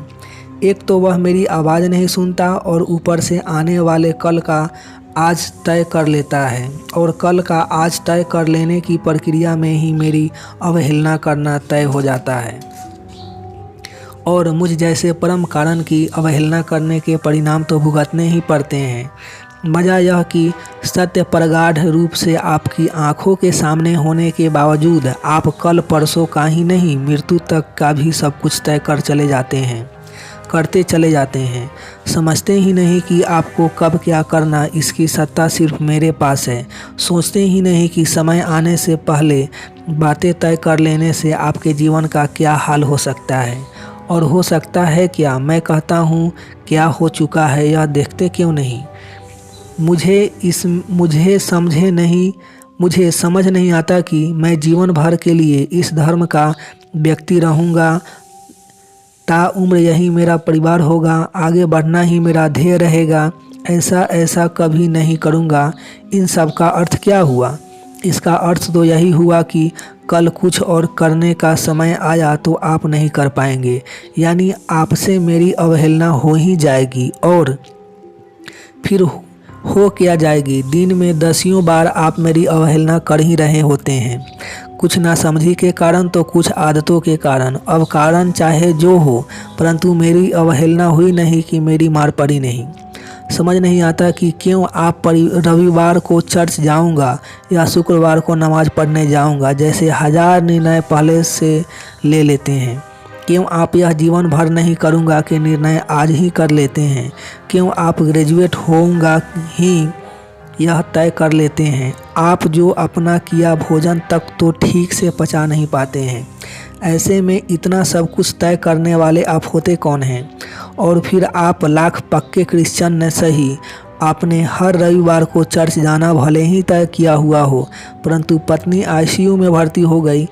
एक तो वह मेरी आवाज़ नहीं सुनता और ऊपर से आने वाले कल का आज तय कर लेता है और कल का आज तय कर लेने की प्रक्रिया में ही मेरी अवहेलना करना तय हो जाता है और मुझ जैसे परम कारण की अवहेलना करने के परिणाम तो भुगतने ही पड़ते हैं। मज़ा यह कि सत्य प्रगाढ़ रूप से आपकी आंखों के सामने होने के बावजूद आप कल परसों का ही नहीं मृत्यु तक का भी सब कुछ तय करते चले जाते हैं। समझते ही नहीं कि आपको कब क्या करना इसकी सत्ता सिर्फ मेरे पास है। सोचते ही नहीं कि समय आने से पहले बातें तय कर लेने से आपके जीवन का क्या हाल हो सकता है और हो सकता है क्या। मैं कहता हूँ क्या हो चुका है यह देखते क्यों नहीं। मुझे समझ नहीं आता कि मैं जीवन भर के लिए इस धर्म का व्यक्ति रहूँगा। ताउम्र यही मेरा परिवार होगा, आगे बढ़ना ही मेरा ध्येय रहेगा। ऐसा कभी नहीं करूँगा। इन सब का अर्थ क्या हुआ? इसका अर्थ तो यही हुआ कि कल कुछ और करने का समय आया तो आप नहीं कर पाएंगे, यानी आपसे मेरी अवहेलना हो ही जाएगी। और फिर हो क्या जाएगी? दिन में दसियों बार आप मेरी अवहेलना कर ही रहे होते हैं, कुछ नासमझी के कारण तो कुछ आदतों के कारण। अब कारण चाहे जो हो, परंतु मेरी अवहेलना हुई नहीं कि मेरी मार पड़ी नहीं। समझ नहीं आता कि क्यों आप रविवार को चर्च जाऊंगा या शुक्रवार को नमाज पढ़ने जाऊंगा जैसे हजार निर्णय पहले से ले लेते हैं। क्यों आप यह जीवन भर नहीं करूंगा कि निर्णय आज ही कर लेते हैं। क्यों आप ग्रेजुएट होऊंगा ही यह तय कर लेते हैं। आप जो अपना किया भोजन तक तो ठीक से पचा नहीं पाते हैं। ऐसे में इतना सब कुछ तय करने वाले आप होते कौन हैं? और फिर आप लाख पक्के क्रिश्चियन न सही, आपने हर रविवार को चर्च जाना भले ही तय किया हुआ हो, परंतु पत्नी आईसीयू में भर्ती हो गई,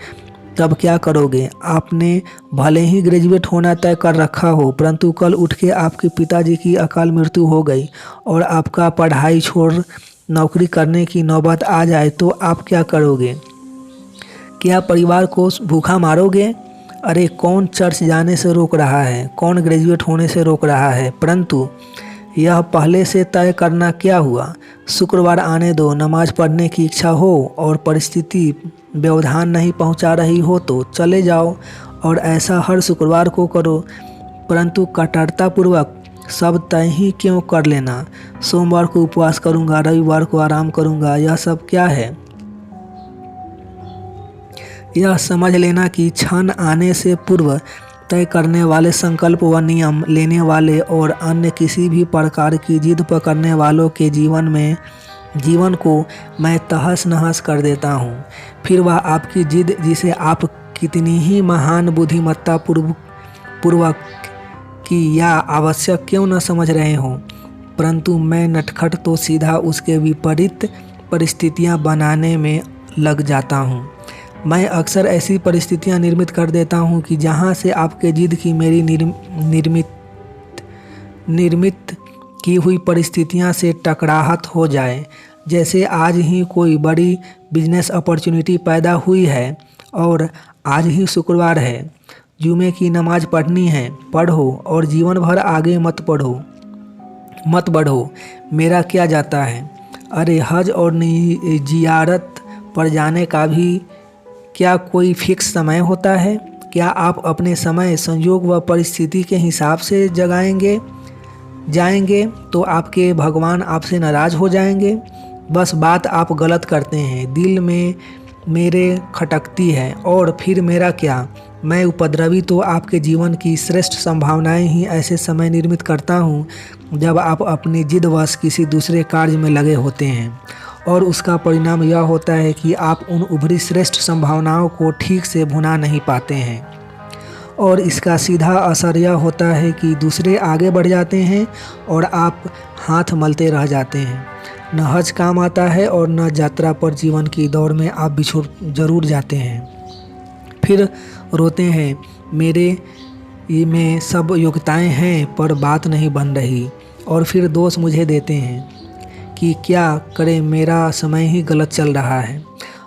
तब क्या करोगे? आपने भले ही ग्रेजुएट होना तय कर रखा हो, परंतु कल उठ के आपके पिताजी की अकाल मृत्यु हो गई और आपका पढ़ाई छोड़ नौकरी करने की नौबत आ जाए तो आप क्या करोगे? क्या परिवार को भूखा मारोगे? अरे कौन चर्च जाने से रोक रहा है, कौन ग्रेजुएट होने से रोक रहा है, परंतु यह पहले से तय करना क्या हुआ? शुक्रवार आने दो, नमाज पढ़ने की इच्छा हो और परिस्थिति व्यवधान नहीं पहुंचा रही हो तो चले जाओ और ऐसा हर शुक्रवार को करो, परंतु कट्टरतापूर्वक सब तय ही क्यों कर लेना? सोमवार को उपवास करूंगा, रविवार को आराम करूंगा, यह सब क्या है? यह समझ लेना कि क्षण आने से पूर्व तय करने वाले, संकल्प व नियम लेने वाले और अन्य किसी भी प्रकार की जिद पकड़ने वालों के जीवन को मैं तहस नहस कर देता हूँ। फिर वह आपकी जिद, जिसे आप कितनी ही महान बुद्धिमत्ता पूर्वक की या आवश्यक क्यों न समझ रहे हों, परंतु मैं नटखट तो सीधा उसके विपरीत परिस्थितियाँ बनाने में लग जाता हूँ। मैं अक्सर ऐसी परिस्थितियाँ निर्मित कर देता हूँ कि जहाँ से आपके जिद की मेरी निर्मित की हुई परिस्थितियाँ से टकराहट हो जाए। जैसे आज ही कोई बड़ी बिजनेस अपॉर्चुनिटी पैदा हुई है और आज ही शुक्रवार है, जुमे की नमाज पढ़नी है, पढ़ो और जीवन भर आगे मत बढ़ो, मेरा क्या जाता है। अरे हज और जियारत पर जाने का भी क्या कोई फिक्स समय होता है? क्या आप अपने समय, संयोग व परिस्थिति के हिसाब से जाएंगे तो आपके भगवान आपसे नाराज हो जाएंगे। बस बात आप गलत करते हैं। दिल में मेरे खटकती है और फिर मेरा क्या, मैं उपद्रवी तो आपके जीवन की श्रेष्ठ संभावनाएं ही ऐसे समय निर्मित करता हूँ जब आप अपनी जिदवश किसी दूसरे कार्य में लगे होते हैं और उसका परिणाम यह होता है कि आप उन उभरी श्रेष्ठ संभावनाओं को ठीक से भुना नहीं पाते हैं और इसका सीधा असर यह होता है कि दूसरे आगे बढ़ जाते हैं और आप हाथ मलते रह जाते हैं। न हज काम आता है और न यात्रा पर जीवन की दौड़ में आप बिछुड़ जरूर जाते हैं। फिर रोते हैं, मेरे में सब योग्यताएं हैं पर बात नहीं बन रही। और फिर दोष मुझे देते हैं कि क्या करें, मेरा समय ही गलत चल रहा है।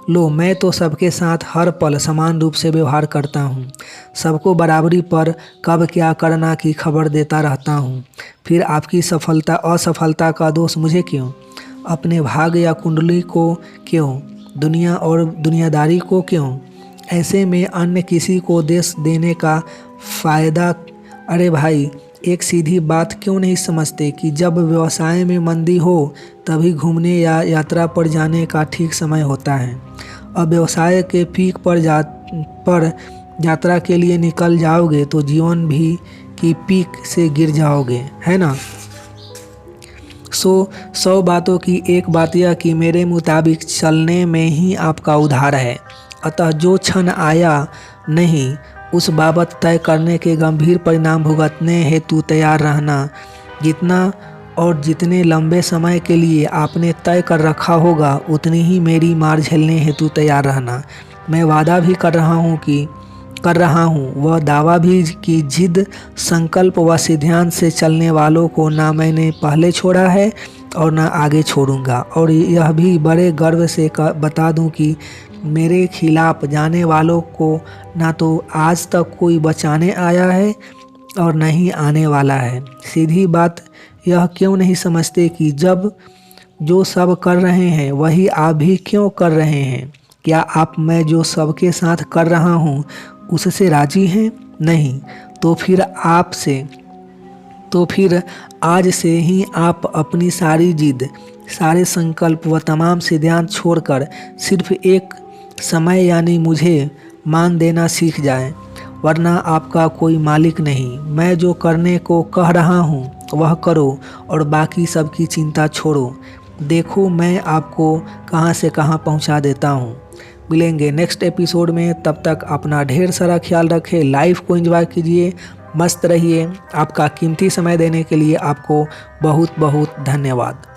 लो, मैं तो सबके साथ हर पल समान रूप से व्यवहार करता हूँ, सबको बराबरी पर कब क्या करना की खबर देता रहता हूँ। फिर आपकी सफलता असफलता का दोष मुझे क्यों? अपने भाग्य या कुंडली को क्यों? दुनिया और दुनियादारी को क्यों? ऐसे में अन्य किसी को देश देने का फ़ायदा? अरे भाई, एक सीधी बात क्यों नहीं समझते कि जब व्यवसाय में मंदी हो तभी घूमने या यात्रा पर जाने का ठीक समय होता है। अब व्यवसाय के पीक पर यात्रा के लिए निकल जाओगे तो जीवन भी की पीक से गिर जाओगे, है ना। 100 बातों की एक बात यह कि मेरे मुताबिक चलने में ही आपका उधार है। अतः जो क्षण आया नहीं उस बाबत तय करने के गंभीर परिणाम भुगतने हेतु तैयार रहना। जितना और जितने लंबे समय के लिए आपने तय कर रखा होगा उतनी ही मेरी मार झेलने हेतु तैयार रहना। मैं वादा भी कर रहा हूँ वह दावा भी कि जिद, संकल्प व सिद्धांत से चलने वालों को ना मैंने पहले छोड़ा है और ना आगे छोड़ूंगा। और यह भी बड़े गर्व से बता दूं कि मेरे खिलाफ जाने वालों को ना तो आज तक कोई बचाने आया है और न ही आने वाला है। सीधी बात यह क्यों नहीं समझते कि जब जो सब कर रहे हैं वही आप भी क्यों कर रहे हैं? क्या आप मैं जो सबके साथ कर रहा हूँ उससे राजी हैं? नहीं। तो फिर आज से ही आप अपनी सारी जिद, सारे संकल्प व तमाम सिद्धांत छोड़कर सिर्फ एक समय यानी मुझे मान देना सीख जाएं, वरना आपका कोई मालिक नहीं। मैं जो करने को कह रहा हूँ वह करो और बाकी सबकी चिंता छोड़ो। देखो मैं आपको कहाँ से कहाँ पहुँचा देता हूँ। मिलेंगे नेक्स्ट एपिसोड में, तब तक अपना ढेर सारा ख्याल रखें, लाइफ को एंजॉय कीजिए, मस्त रहिए। आपका कीमती समय देने के लिए आपको बहुत बहुत धन्यवाद।